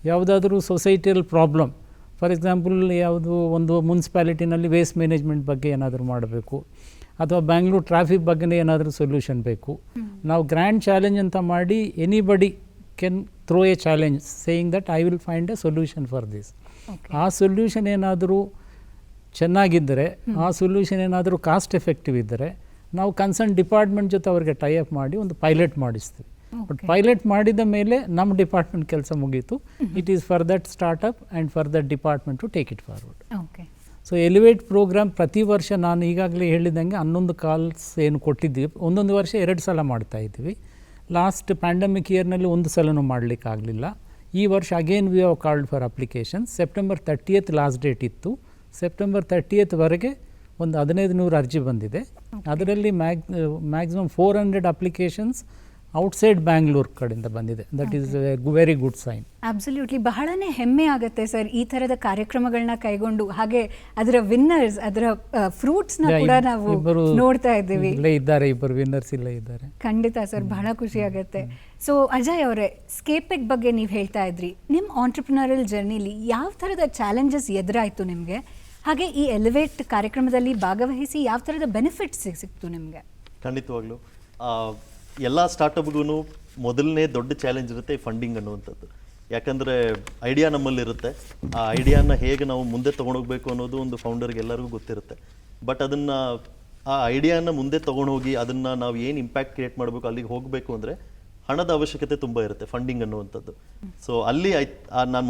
ಯಾವುದಾದ್ರೂ ಸೊಸೈಟಿಯಲ್ ಪ್ರಾಬ್ಲಮ್, ಫಾರ್ ಎಕ್ಸಾಂಪಲ್ ಯಾವುದು ಒಂದು ಮುನ್ಸಿಪಾಲಿಟಿನಲ್ಲಿ ವೇಸ್ಟ್ ಮ್ಯಾನೇಜ್ಮೆಂಟ್ ಬಗ್ಗೆ ಏನಾದರೂ ಮಾಡಬೇಕು, ಅಥವಾ ಬ್ಯಾಂಗ್ಳೂರು ಟ್ರಾಫಿಕ್ ಬಗ್ಗೆ ಏನಾದರೂ ಸೊಲ್ಯೂಷನ್ ಬೇಕು, ನಾವು ಗ್ರ್ಯಾಂಡ್ ಚಾಲೆಂಜ್ ಅಂತ ಮಾಡಿ anybody can throw a challenge saying that I will find a solution for this. ಆ ಸೊಲ್ಯೂಷನ್ ಏನಾದರೂ ಚೆನ್ನಾಗಿದ್ದರೆ, ಆ ಸೊಲ್ಯೂಷನ್ ಏನಾದರೂ ಕಾಸ್ಟ್ ಎಫೆಕ್ಟಿವ್ ಇದ್ದರೆ, ನಾವು ಕನ್ಸರ್ನ್ ಡಿಪಾರ್ಟ್ಮೆಂಟ್ ಜೊತೆ ಅವರಿಗೆ ಟೈ ಅಪ್ ಮಾಡಿ ಒಂದು ಪೈಲಟ್ ಮಾಡಿಸ್ತೀವಿ. ಬಟ್ ಪೈಲಟ್ ಮಾಡಿದ ಮೇಲೆ ನಮ್ಮ ಡಿಪಾರ್ಟ್ಮೆಂಟ್ ಕೆಲಸ ಮುಗೀತು. It is for that startup and for that department to take it forward. So elevate programme ಪ್ರತಿ ವರ್ಷ ನಾನು ಈಗಾಗಲೇ ಹೇಳಿದಂಗೆ 11 ಕಾಲ್ಸ್ ಏನು ಕೊಟ್ಟಿದ್ದೀವಿ, ಒಂದೊಂದು ವರ್ಷ 2 ಸಲ ಮಾಡ್ತಾಯಿದ್ವಿ. ಲಾಸ್ಟ್ ಪ್ಯಾಂಡಮಿಕ್ ಇಯರ್ನಲ್ಲಿ 1 ಸಲನೂ ಮಾಡಲಿಕ್ಕಾಗಲಿಲ್ಲ. ಈ ವರ್ಷ again we have called for application. September 30th last date ಇತ್ತು. ಸೆಪ್ಟೆಂಬರ್ 30th ಒಂದು 1500 ಅರ್ಜಿ ಬಂದಿದೆ. ಅದರಲ್ಲಿ ಮ್ಯಾಕ್ಸಿಮಮ್ 400 ಅಪ್ಲಿಕೇಶನ್ಸ್ ಔಟ್ಸೈಡ್ ಬ್ಯಾಂಗ್ಳೂರ್ ಕಡೆಯಿಂದ ಬಂದಿದೆ. That is a very good sign. Absolutely ಬಹಳನೇ ಹೆಮ್ಮೆ ಆಗುತ್ತೆ ಸರ್ ಈ ಥರದ ಕಾರ್ಯಕ್ರಮಗಳನ್ನ ಕೈಗೊಂಡು. ಹಾಗೆ ಅದರ ವಿನ್ನರ್ಸ್, ಅದರ ಫ್ರೂಟ್ಸ್ನ ಕೂಡ ನಾವು ನೋಡ್ತಾ ಇದ್ದೀವಿ. ಇಲ್ಲೇ ಇದ್ದಾರೆ, ಇಬ್ಬರು ವಿನ್ನರ್ಸ್ ಇಲ್ಲೇ ಇದ್ದಾರೆ. ಖಂಡಿತ ಸರ್, ಬಹಳ ಖುಷಿ ಆಗುತ್ತೆ. ಸೊ ಅಜಯ್ ಅವರೇ, ಸ್ಕೇಪೆಕ್ ಬಗ್ಗೆ ನೀವು ಹೇಳ್ತಾ ಇದ್ರಿ. ನಿಮ್ಮ ಆಂಟ್ರಪ್ರಿನರಲ್ ಜರ್ನಿಲಿ ಯಾವ ಥರದ ಚಾಲೆಂಜಸ್ ಎದುರಾಯಿತು ನಿಮಗೆ? ಹಾಗೆ ಈ ಎಲಿವೇಟ್ ಕಾರ್ಯಕ್ರಮದಲ್ಲಿ ಭಾಗವಹಿಸಿ ಯಾವ ಥರದ ಬೆನಿಫಿಟ್ಸ್ ಸಿಕ್ತು ನಿಮಗೆ? ಖಂಡಿತವಾಗ್ಲೂ ಎಲ್ಲ ಸ್ಟಾರ್ಟಪ್ಗೂ ಮೊದಲನೇ ದೊಡ್ಡ ಚಾಲೆಂಜ್ ಇರುತ್ತೆ ಫಂಡಿಂಗ್ ಅನ್ನುವಂಥದ್ದು. ಯಾಕಂದರೆ ಐಡಿಯಾ ನಮ್ಮಲ್ಲಿರುತ್ತೆ, ಆ ಐಡಿಯಾನ ಹೇಗೆ ನಾವು ಮುಂದೆ ತೊಗೊಂಡೋಗ್ಬೇಕು ಅನ್ನೋದು ಒಂದು ಫೌಂಡರ್ಗೆ ಎಲ್ಲರಿಗೂ ಗೊತ್ತಿರುತ್ತೆ. ಬಟ್ ಅದನ್ನು ಆ ಐಡಿಯಾನ ಮುಂದೆ ತೊಗೊಂಡೋಗಿ ಅದನ್ನು ನಾವು ಏನು ಇಂಪ್ಯಾಕ್ಟ್ ಕ್ರಿಯೇಟ್ ಮಾಡಬೇಕು, ಅಲ್ಲಿಗೆ ಹೋಗಬೇಕು ಅಂದರೆ ಹಣದ ಅವಶ್ಯಕತೆ ತುಂಬ ಇರುತ್ತೆ, ಫಂಡಿಂಗ್ ಅನ್ನುವಂಥದ್ದು. ಸೊ ಅಲ್ಲಿ ನಾನು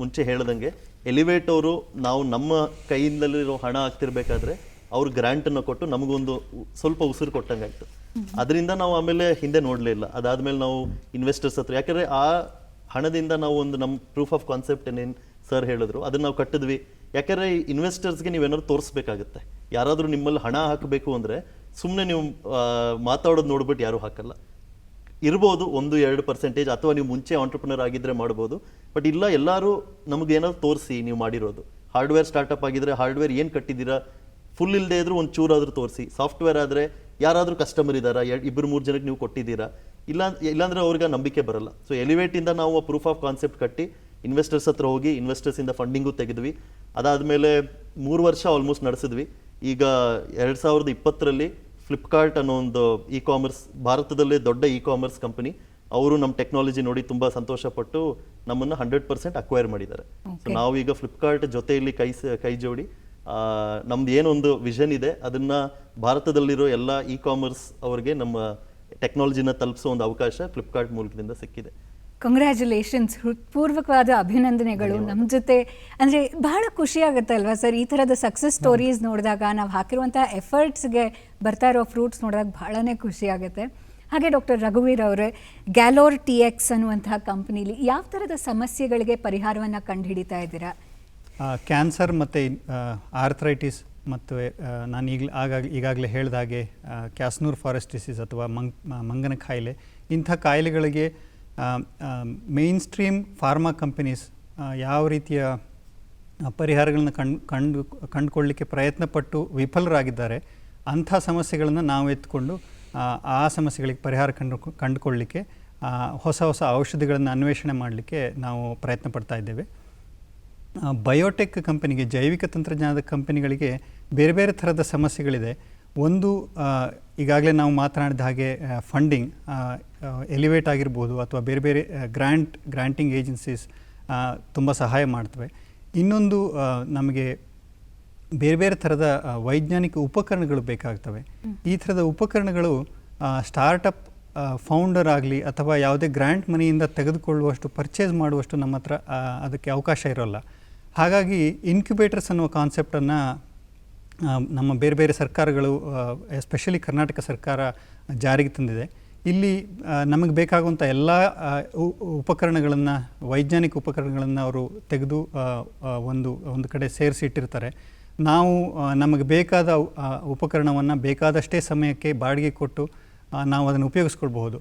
ಮುಂಚೆ ಹೇಳ್ದಂಗೆ ಎಲಿವೇಟ್ ಅವರು ನಾವು ನಮ್ಮ ಕೈಯಿಂದಲಿರೋ ಹಣ ಆಗ್ತಿರ್ಬೇಕಾದ್ರೆ ಅವ್ರು ಗ್ರ್ಯಾಂಟನ್ನು ಕೊಟ್ಟು ನಮಗೊಂದು ಸ್ವಲ್ಪ ಉಸಿರು ಕೊಟ್ಟಂಗೆ ಆಯಿತು. ಅದರಿಂದ ನಾವು ಆಮೇಲೆ ಹಿಂದೆ ನೋಡಲೇ ಇಲ್ಲ. ಅದಾದಮೇಲೆ ನಾವು ಇನ್ವೆಸ್ಟರ್ಸ್ ಹತ್ರ, ಯಾಕಂದರೆ ಆ ಹಣದಿಂದ ನಾವು ಒಂದು ನಮ್ಮ ಪ್ರೂಫ್ ಆಫ್ ಕಾನ್ಸೆಪ್ಟ್ ಏನೇನು ಸರ್ ಹೇಳಿದ್ರು ಅದನ್ನು ನಾವು ಕಟ್ಟಿದ್ವಿ. ಯಾಕಂದರೆ ಇನ್ವೆಸ್ಟರ್ಸ್ಗೆ ನೀವೇನಾದ್ರು ತೋರಿಸ್ಬೇಕಾಗುತ್ತೆ. ಯಾರಾದರೂ ನಿಮ್ಮಲ್ಲಿ ಹಣ ಹಾಕಬೇಕು ಅಂದರೆ ಸುಮ್ಮನೆ ನೀವು ಮಾತಾಡೋದು ನೋಡ್ಬಿಟ್ಟು ಯಾರೂ ಹಾಕಲ್ಲ. ಇರ್ಬೋದು 1-2% ಅಥವಾ ನೀವು ಮುಂಚೆ ಆಂಟ್ರಪ್ರಿನರ್ ಆಗಿದ್ದರೆ ಮಾಡ್ಬೋದು. ಬಟ್ ಇಲ್ಲ, ಎಲ್ಲರೂ ನಮಗೇನಾದ್ರು ತೋರಿಸಿ ನೀವು ಮಾಡಿರೋದು. ಹಾರ್ಡ್ವೇರ್ ಸ್ಟಾರ್ಟಪ್ ಆಗಿದ್ರೆ ಹಾರ್ಡ್ವೇರ್ ಏನು ಕಟ್ಟಿದ್ದೀರಾ ಫುಲ್ ಇಲ್ಲದೆ ಇದ್ರೂ ಒಂದು ಚೂರಾದರೂ ತೋರಿಸಿ. ಸಾಫ್ಟ್ವೇರ್ ಆದರೆ ಯಾರಾದರೂ ಕಸ್ಟಮರ್ ಇದ್ದಾರಾ, 2-3 ಜನಕ್ಕೆ ನೀವು ಕೊಟ್ಟಿದ್ದೀರಾ, ಇಲ್ಲಾಂದರೆ ಅವ್ರಿಗೆ ನಂಬಿಕೆ ಬರಲ್ಲ. ಸೊ ಎಲಿವೇಟಿಂದ ನಾವು ಪ್ರೂಫ್ ಆಫ್ ಕಾನ್ಸೆಪ್ಟ್ ಕಟ್ಟಿ ಇನ್ವೆಸ್ಟರ್ಸ್ ಹತ್ರ ಹೋಗಿ ಇನ್ವೆಸ್ಟರ್ಸಿಂದ ಫಂಡಿಂಗು ತೆಗೆದ್ವಿ. ಅದಾದಮೇಲೆ 3 ವರ್ಷ ಆಲ್ಮೋಸ್ಟ್ ನಡೆಸಿದ್ವಿ. ಈಗ 2020ರಲ್ಲಿ ಫ್ಲಿಪ್ಕಾರ್ಟ್ ಅನ್ನೋ ಒಂದು ಕಾಮರ್ಸ್, ಭಾರತದಲ್ಲೇ ದೊಡ್ಡ ಕಾಮರ್ಸ್ ಕಂಪನಿ, ಅವರು ನಮ್ಮ ಟೆಕ್ನಾಲಜಿ ನೋಡಿ ತುಂಬ ಸಂತೋಷಪಟ್ಟು ನಮ್ಮನ್ನು 100% ಅಕ್ವೈರ್ ಮಾಡಿದ್ದಾರೆ. ಸೊ ನಾವೀಗ ಫ್ಲಿಪ್ಕಾರ್ಟ್ ಜೊತೆಯಲ್ಲಿ ಕೈ ಜೋಡಿ ನಮ್ದು ಏನೊಂದು ವಿಷನ್ ಇದೆ ಅದನ್ನು ಭಾರತದಲ್ಲಿರೋ ಎಲ್ಲ ಕಾಮರ್ಸ್ ಅವರಿಗೆ ನಮ್ಮ ಟೆಕ್ನಾಲಜಿನ ತಲುಪಿಸೋ ಒಂದು ಅವಕಾಶ ಫ್ಲಿಪ್ಕಾರ್ಟ್ ಮೂಲಕದಿಂದ ಸಿಕ್ಕಿದೆ. ಕಂಗ್ರ್ಯಾಚುಲೇಷನ್ಸ್, ಹೃತ್ಪೂರ್ವಕವಾದ ಅಭಿನಂದನೆಗಳು. ನಮ್ಮ ಜೊತೆ ಅಂದರೆ ಬಹಳ ಖುಷಿ ಆಗುತ್ತೆ ಅಲ್ವಾ ಸರ್, ಈ ಥರದ ಸಕ್ಸಸ್ ಸ್ಟೋರೀಸ್ ನೋಡಿದಾಗ, ನಾವು ಹಾಕಿರುವಂಥ ಎಫರ್ಟ್ಸ್ಗೆ ಬರ್ತಾ ಇರೋ ಫ್ರೂಟ್ಸ್ ನೋಡಿದಾಗ ಬಹಳನೇ ಖುಷಿ ಆಗುತ್ತೆ. ಹಾಗೆ ಡಾಕ್ಟರ್ ರಘುವೀರ್ ಅವರೇ, ಗ್ಯಾಲೋರ್ TX ಅನ್ನುವಂತಹ ಕಂಪ್ನಿಲಿ ಯಾವ ಥರದ ಸಮಸ್ಯೆಗಳಿಗೆ ಪರಿಹಾರವನ್ನು ಕಂಡುಹಿಡಿತಾ ಇದ್ದೀರಾ? ಕ್ಯಾನ್ಸರ್ ಮತ್ತು ಆರ್ಥರೈಟಿಸ್ ಮತ್ತು ನಾನು ಈಗಾಗಲೇ ಹೇಳಿದ ಹಾಗೆ ಕ್ಯಾಸ್ನೂರ್ ಫಾರೆಸ್ಟ್ ಡಿಸೀಸ್ ಅಥವಾ ಮಂಗನ ಕಾಯಿಲೆ, ಇಂಥ ಕಾಯಿಲೆಗಳಿಗೆ ಮೇನ್ ಸ್ಟ್ರೀಮ್ ಫಾರ್ಮಾ ಕಂಪನೀಸ್ ಯಾವ ರೀತಿಯ ಪರಿಹಾರಗಳನ್ನ ಕಂಡುಕೊಳ್ಳಲಿಕ್ಕೆ ಪ್ರಯತ್ನಪಟ್ಟು ವಿಫಲರಾಗಿದ್ದಾರೆ. ಅಂಥ ಸಮಸ್ಯೆಗಳನ್ನು ನಾವು ಎತ್ಕೊಂಡು ಆ ಸಮಸ್ಯೆಗಳಿಗೆ ಪರಿಹಾರ ಕಂಡುಕೊಳ್ಳಲಿಕ್ಕೆ ಹೊಸ ಹೊಸ ಔಷಧಿಗಳನ್ನು ಅನ್ವೇಷಣೆ ಮಾಡಲಿಕ್ಕೆ ನಾವು ಪ್ರಯತ್ನ ಪಡ್ತಾ ಇದ್ದೇವೆ. ಬಯೋಟೆಕ್ ಕಂಪನಿಗೆ, ಜೈವಿಕ ತಂತ್ರಜ್ಞಾನದ ಕಂಪನಿಗಳಿಗೆ ಬೇರೆ ಬೇರೆ ಥರದ ಸಮಸ್ಯೆಗಳಿದೆ. ಒಂದು, ಈಗಾಗಲೇ ನಾವು ಮಾತನಾಡಿದ ಹಾಗೆ ಫಂಡಿಂಗ್, ಎಲಿವೇಟ್ ಆಗಿರ್ಬೋದು ಅಥವಾ ಬೇರೆ ಬೇರೆ ಗ್ರಾಂಟಿಂಗ್ ಏಜೆನ್ಸೀಸ್ ತುಂಬ ಸಹಾಯ ಮಾಡ್ತವೆ. ಇನ್ನೊಂದು, ನಮಗೆ ಬೇರೆ ಬೇರೆ ಥರದ ವೈಜ್ಞಾನಿಕ ಉಪಕರಣಗಳು ಬೇಕಾಗ್ತವೆ. ಈ ಥರದ ಉಪಕರಣಗಳು ಸ್ಟಾರ್ಟಪ್ ಫೌಂಡರ್ ಆಗಲಿ ಅಥವಾ ಯಾವುದೇ ಗ್ರ್ಯಾಂಟ್ ಮನಿಯಿಂದ ತೆಗೆದುಕೊಳ್ಳುವಷ್ಟು, ಪರ್ಚೇಸ್ ಮಾಡುವಷ್ಟು ನಮ್ಮ ಹತ್ರ ಅದಕ್ಕೆ ಅವಕಾಶ ಇರೋಲ್ಲ. ಹಾಗಾಗಿ ಇನ್ಕ್ಯುಬೇಟರ್ಸ್ ಅನ್ನುವ ಕಾನ್ಸೆಪ್ಟನ್ನು ನಮ್ಮ ಬೇರೆ ಬೇರೆ ಸರ್ಕಾರಗಳು, ಎಸ್ಪೆಷಲಿ ಕರ್ನಾಟಕ ಸರ್ಕಾರ ಜಾರಿಗೆ ತಂದಿದೆ. ಇಲ್ಲಿ ನಮಗೆ ಬೇಕಾಗುವಂಥ ಎಲ್ಲ ಉಪಕರಣಗಳನ್ನು, ವೈಜ್ಞಾನಿಕ ಉಪಕರಣಗಳನ್ನು ಅವರು ತೆಗೆದು ಒಂದು ಕಡೆ ಸೇರಿಸಿ ಇಟ್ಟಿರ್ತಾರೆ. ನಾವು ನಮಗೆ ಬೇಕಾದ ಉಪಕರಣವನ್ನು ಬೇಕಾದಷ್ಟೇ ಸಮಯಕ್ಕೆ ಬಾಡಿಗೆ ಕೊಟ್ಟು ನಾವು ಅದನ್ನು ಉಪಯೋಗಿಸ್ಕೊಳ್ಬಹುದು.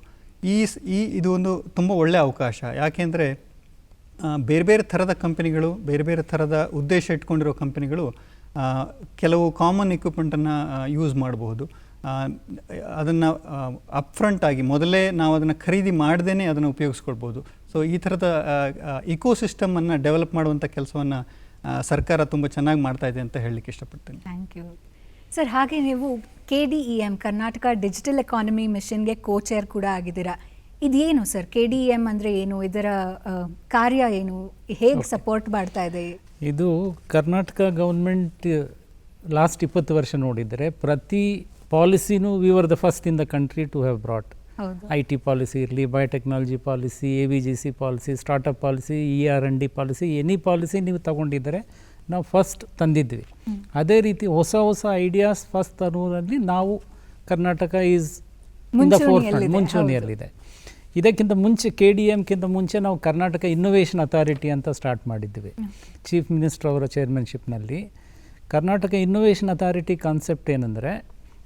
ಇದು ಒಂದು ತುಂಬ ಒಳ್ಳೆಯ ಅವಕಾಶ. ಯಾಕೆಂದರೆ ಬೇರೆ ಬೇರೆ ಥರದ ಕಂಪನಿಗಳು, ಬೇರೆ ಬೇರೆ ಥರದ ಉದ್ದೇಶ ಇಟ್ಕೊಂಡಿರೋ ಕಂಪನಿಗಳು ಕೆಲವು ಕಾಮನ್ ಎಕ್ವಿಪ್ಮೆಂಟನ್ನು ಯೂಸ್ ಮಾಡಬಹುದು. ಅದನ್ನು ಅಪ್ಫ್ರಂಟ್ ಆಗಿ ಮೊದಲೇ ನಾವು ಅದನ್ನು ಖರೀದಿ ಮಾಡದೇ ಅದನ್ನು ಉಪಯೋಗಿಸ್ಕೊಳ್ಬೋದು. ಸೊ ಈ ಥರದ ಇಕೋಸಿಸ್ಟಮನ್ನು ಡೆವಲಪ್ ಮಾಡುವಂಥ ಕೆಲಸವನ್ನು ಸರ್ಕಾರ ತುಂಬ ಚೆನ್ನಾಗಿ ಮಾಡ್ತಾ ಇದೆ ಅಂತ ಹೇಳಲಿಕ್ಕೆ ಇಷ್ಟಪಡ್ತೇನೆ. Thank you sir. ಹಾಗೆ ನೀವು KDEM, ಕರ್ನಾಟಕ ಡಿಜಿಟಲ್ ಎಕಾನಮಿ ಮಿಷನ್ಗೆ ಕೋ-ಚೇರ್ ಕೂಡ ಆಗಿದ್ದೀರಾ. ಇದೇನು ಸರ್ KDEM ಅಂದರೆ ಏನು? ಇದರ ಕಾರ್ಯ ಏನು? ಹೇಗೆ ಸಪೋರ್ಟ್ ಮಾಡ್ತಾ ಇದೆ? ಇದು ಕರ್ನಾಟಕ ಗೌರ್ಮೆಂಟ್ ಲಾಸ್ಟ್ 20 ವರ್ಷ ನೋಡಿದರೆ ಪ್ರತಿ ಪಾಲಿಸಿನೂ we were the first in the country to have brought. IT policy ಇರಲಿ, biotechnology policy, AVGC policy, startup policy, ER&D policy, any policy ನೀವು ತಗೊಂಡಿದ್ದರೆ ನಾವು ಫಸ್ಟ್ ತಂದಿದ್ವಿ. ಅದೇ ರೀತಿ ಹೊಸ ಹೊಸ ಐಡಿಯಾಸ್ ಫಸ್ಟ್ ತರುವುದರಲ್ಲಿ ನಾವು Karnataka is in the forefront, ಮುಂಚೂಣಿಯಲ್ಲಿದೆ. ಇದಕ್ಕಿಂತ ಮುಂಚೆ KDEMಕ್ಕಿಂತ ಮುಂಚೆ ನಾವು ಕರ್ನಾಟಕ ಇನ್ನೋವೇಷನ್ ಅಥಾರಿಟಿ ಅಂತ ಸ್ಟಾರ್ಟ್ ಮಾಡಿದ್ವಿ. ಚೀಫ್ ಮಿನಿಸ್ಟರ್ ಅವರ ಚೇರ್ಮನ್ಶಿಪ್ನಲ್ಲಿ ಕರ್ನಾಟಕ ಇನ್ನೋವೇಷನ್ ಅಥಾರಿಟಿ ಕಾನ್ಸೆಪ್ಟ್ ಏನಂದರೆ,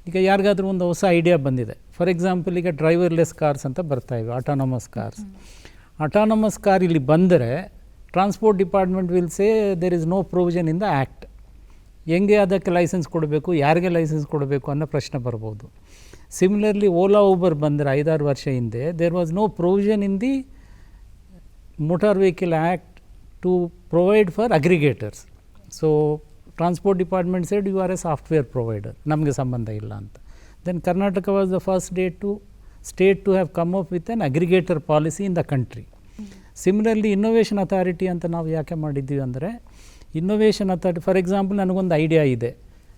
ಈಗ ಯಾರಿಗಾದ್ರೂ ಒಂದು ಹೊಸ ಐಡಿಯಾ ಬಂದಿದೆ, ಫಾರ್ ಎಕ್ಸಾಂಪಲ್ ಈಗ ಡ್ರೈವರ್ಲೆಸ್ ಕಾರ್ಸ್ ಅಂತ ಬರ್ತಾಯಿವೆ, ಆಟೋನಮಸ್ ಕಾರ್ಸ್. ಆಟೋನಮಸ್ ಕಾರ್ ಇಲ್ಲಿ ಬಂದರೆ transport department will say there is no provision in the act. ಹೆಂಗೆ ಅದಕ್ಕೆ ಲೈಸೆನ್ಸ್ ಕೊಡಬೇಕು, ಯಾರಿಗೆ ಲೈಸೆನ್ಸ್ ಕೊಡಬೇಕು ಅನ್ನೋ ಪ್ರಶ್ನೆ ಬರ್ಬೋದು. ಸಿಮಿಲರ್ಲಿ ಓಲಾ ಊಬರ್ ಬಂದರೆ 5-6 ವರ್ಷ ಹಿಂದೆ there was no provision in the motor vehicle act to provide for aggregators. So transport department side you are a software provider, ನಮಗೆ ಸಂಬಂಧ ಇಲ್ಲ ಅಂತ. Then Karnataka was the first state to have come up with an aggregator policy in the country. Similarly innovation authority ಅಂತ ನಾವು ಯಾಕೆ ಮಾಡಿದ್ದೀವಿ ಅಂದರೆ, innovation authority, for example ನನಗೊಂದು ಐಡಿಯಾ ಇದೆ,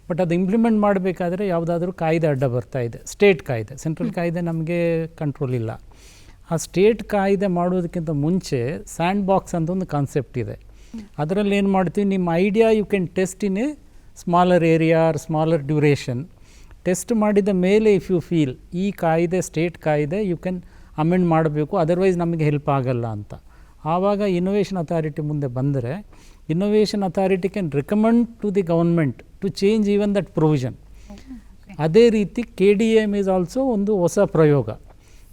ಬಟ್ ಅದು ಇಂಪ್ಲಿಮೆಂಟ್ ಮಾಡಬೇಕಾದ್ರೆ ಯಾವುದಾದ್ರೂ ಕಾಯ್ದೆ ಅಡ್ಡ ಬರ್ತಾ ಇದೆ, ಸ್ಟೇಟ್ ಕಾಯ್ದೆ. ಸೆಂಟ್ರಲ್ ಕಾಯ್ದೆ ನಮಗೆ ಕಂಟ್ರೋಲ್ ಇಲ್ಲ. ಆ ಸ್ಟೇಟ್ ಕಾಯ್ದೆ ಮಾಡೋದಕ್ಕಿಂತ ಮುಂಚೆ ಸ್ಯಾಂಡ್ ಬಾಕ್ಸ್ ಅಂತ ಒಂದು ಕಾನ್ಸೆಪ್ಟ್ ಇದೆ. ಅದರಲ್ಲಿ ಏನು ಮಾಡ್ತೀವಿ, ನಿಮ್ಮ idea you can test in a smaller area or smaller duration. Test ಮಾಡಿದ ಮೇಲೆ ಇಫ್ ಯು ಫೀಲ್ ಈ ಕಾಯ್ದೆ, ಸ್ಟೇಟ್ ಕಾಯ್ದೆ ಯು ಕ್ಯಾನ್ ಅಮೆಂಡ್ ಮಾಡಬೇಕು, ಅದರ್ವೈಸ್ ನಮಗೆ ಹೆಲ್ಪ್ ಆಗಲ್ಲ ಅಂತ. ಆವಾಗ ಇನ್ನೋವೇಷನ್ ಅಥಾರಿಟಿ ಮುಂದೆ ಬಂದರೆ innovation authority can recommend to the government to change even that provision. ಅದೇ ರೀತಿ KDEM ಈಸ್ ಆಲ್ಸೋ ಒಂದು ಹೊಸ ಪ್ರಯೋಗ.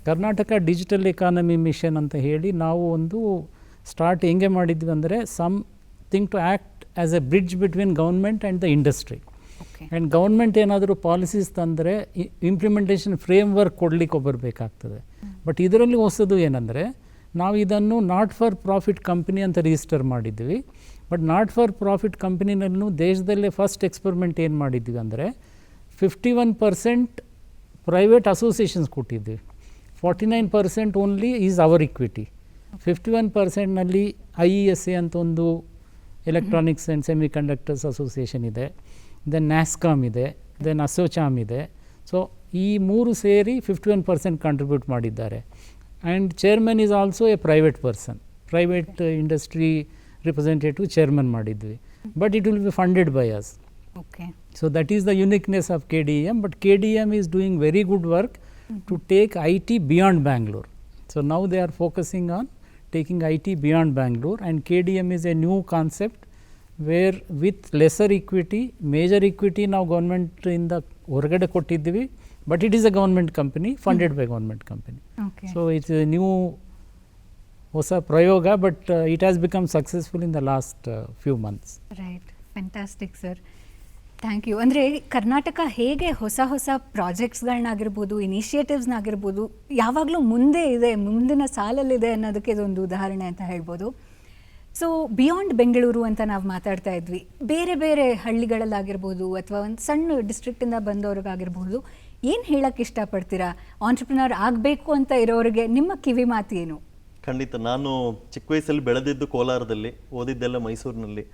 ಕರ್ನಾಟಕ ಡಿಜಿಟಲ್ ಎಕಾನಮಿ ಮಿಷನ್ ಅಂತ ಹೇಳಿ ನಾವು ಒಂದು ಸ್ಟಾರ್ಟ್ ಹೆಂಗೆ ಮಾಡಿದ್ವಿ ಅಂದರೆ, something to act as a bridge between government and the industry. And government ಏನಾದರೂ ಪಾಲಿಸೀಸ್ ತಂದರೆ ಇಂಪ್ಲಿಮೆಂಟೇಷನ್ ಫ್ರೇಮ್ವರ್ಕ್ ಕೊಡಲಿಕ್ಕೆ ಒಬ್ಬರು ಬೇಕಾಗ್ತದೆ. ಬಟ್ ಇದರಲ್ಲಿ ಹೊಸದು ಏನಂದರೆ, ನಾವು ಇದನ್ನು ನಾಟ್ ಫಾರ್ ಪ್ರಾಫಿಟ್ ಕಂಪ್ನಿ ಅಂತ ರಿಜಿಸ್ಟರ್ ಮಾಡಿದ್ವಿ. ಬಟ್ ನಾಟ್ ಫಾರ್ ಪ್ರಾಫಿಟ್ ಕಂಪ್ನಿನಲ್ಲೂ ದೇಶದಲ್ಲೇ ಫಸ್ಟ್ ಎಕ್ಸ್ಪೆರಿಮೆಂಟ್ ಏನು ಮಾಡಿದ್ವಿ ಅಂದರೆ, 51% ಪ್ರೈವೇಟ್ ಅಸೋಸಿಯೇಷನ್ಸ್ ಕೊಟ್ಟಿದ್ವಿ, 49% ಓನ್ಲಿ ಈಸ್ ಅವರ್ ಇಕ್ವಿಟಿ. 51%ನಲ್ಲಿ IESA ಅಂತ ಒಂದು electronics and semiconductors association ಇದೆ, ದೆನ್ NASSCOM ಇದೆ, ದೆನ್ ASSOCHAM ಇದೆ. ಸೊ ಈ 3 ಸೇರಿ 51% ಕಾಂಟ್ರಿಬ್ಯೂಟ್ ಮಾಡಿದ್ದಾರೆ. And chairman is also a private person, private industry representative chairman ಮಾಡಿದ್ವಿ. But it will be funded by us. So that is the uniqueness of KDEM. But KDEM is doing very good work to take IT beyond Bangalore. So now they are focusing on taking IT beyond Bangalore, and KDEM is a new concept where with lesser equity, major equity now government in the ಹೊರಗಡೆ ಕೊಟ್ಟಿದ್ದೀವಿ, but it is a government company funded by government company. So it's a new ಹೊಸ ಪ್ರಯೋಗ, but it has become successful in the last few months. Right, fantastic sir. Thank you. ಅಂದರೆ ಕರ್ನಾಟಕ ಹೇಗೆ ಹೊಸ ಹೊಸ ಪ್ರಾಜೆಕ್ಟ್ಸ್ಗಳನ್ನಾಗಿರ್ಬೋದು, ಇನಿಷಿಯೇಟಿವ್ಸ್ನಾಗಿರ್ಬೋದು ಯಾವಾಗಲೂ ಮುಂದೆ ಇದೆ, ಮುಂದಿನ ಸಾಲಲ್ಲಿದೆ ಅನ್ನೋದಕ್ಕೆ ಇದೊಂದು ಉದಾಹರಣೆ ಅಂತ ಹೇಳ್ಬೋದು. ಸೊ ಬಿಯಾಂಡ್ ಬೆಂಗಳೂರು ಅಂತ ನಾವು ಮಾತಾಡ್ತಾ ಇದ್ವಿ. ಬೇರೆ ಬೇರೆ ಹಳ್ಳಿಗಳಲ್ಲಾಗಿರ್ಬೋದು ಅಥವಾ ಒಂದು ಸಣ್ಣ ಡಿಸ್ಟ್ರಿಕ್ಟಿಂದ ಬಂದವ್ರಿಗಾಗಿರ್ಬೋದು, ಏನು ಹೇಳಕ್ಕೆ ಇಷ್ಟಪಡ್ತೀರಾ? ಆಂಟ್ರಪ್ರಿನರ್ ಆಗಬೇಕು ಅಂತ ಇರೋರಿಗೆ ನಿಮ್ಮ ಕಿವಿ ಮಾತು ಏನು? ಖಂಡಿತ. ನಾನು ಚಿಕ್ಕ ವಯಸ್ಸಲ್ಲಿ ಬೆಳೆದಿದ್ದು ಕೋಲಾರದಲ್ಲಿ, ಓದಿದ್ದೆಲ್ಲ ಮೈಸೂರಿನಲ್ಲಿ,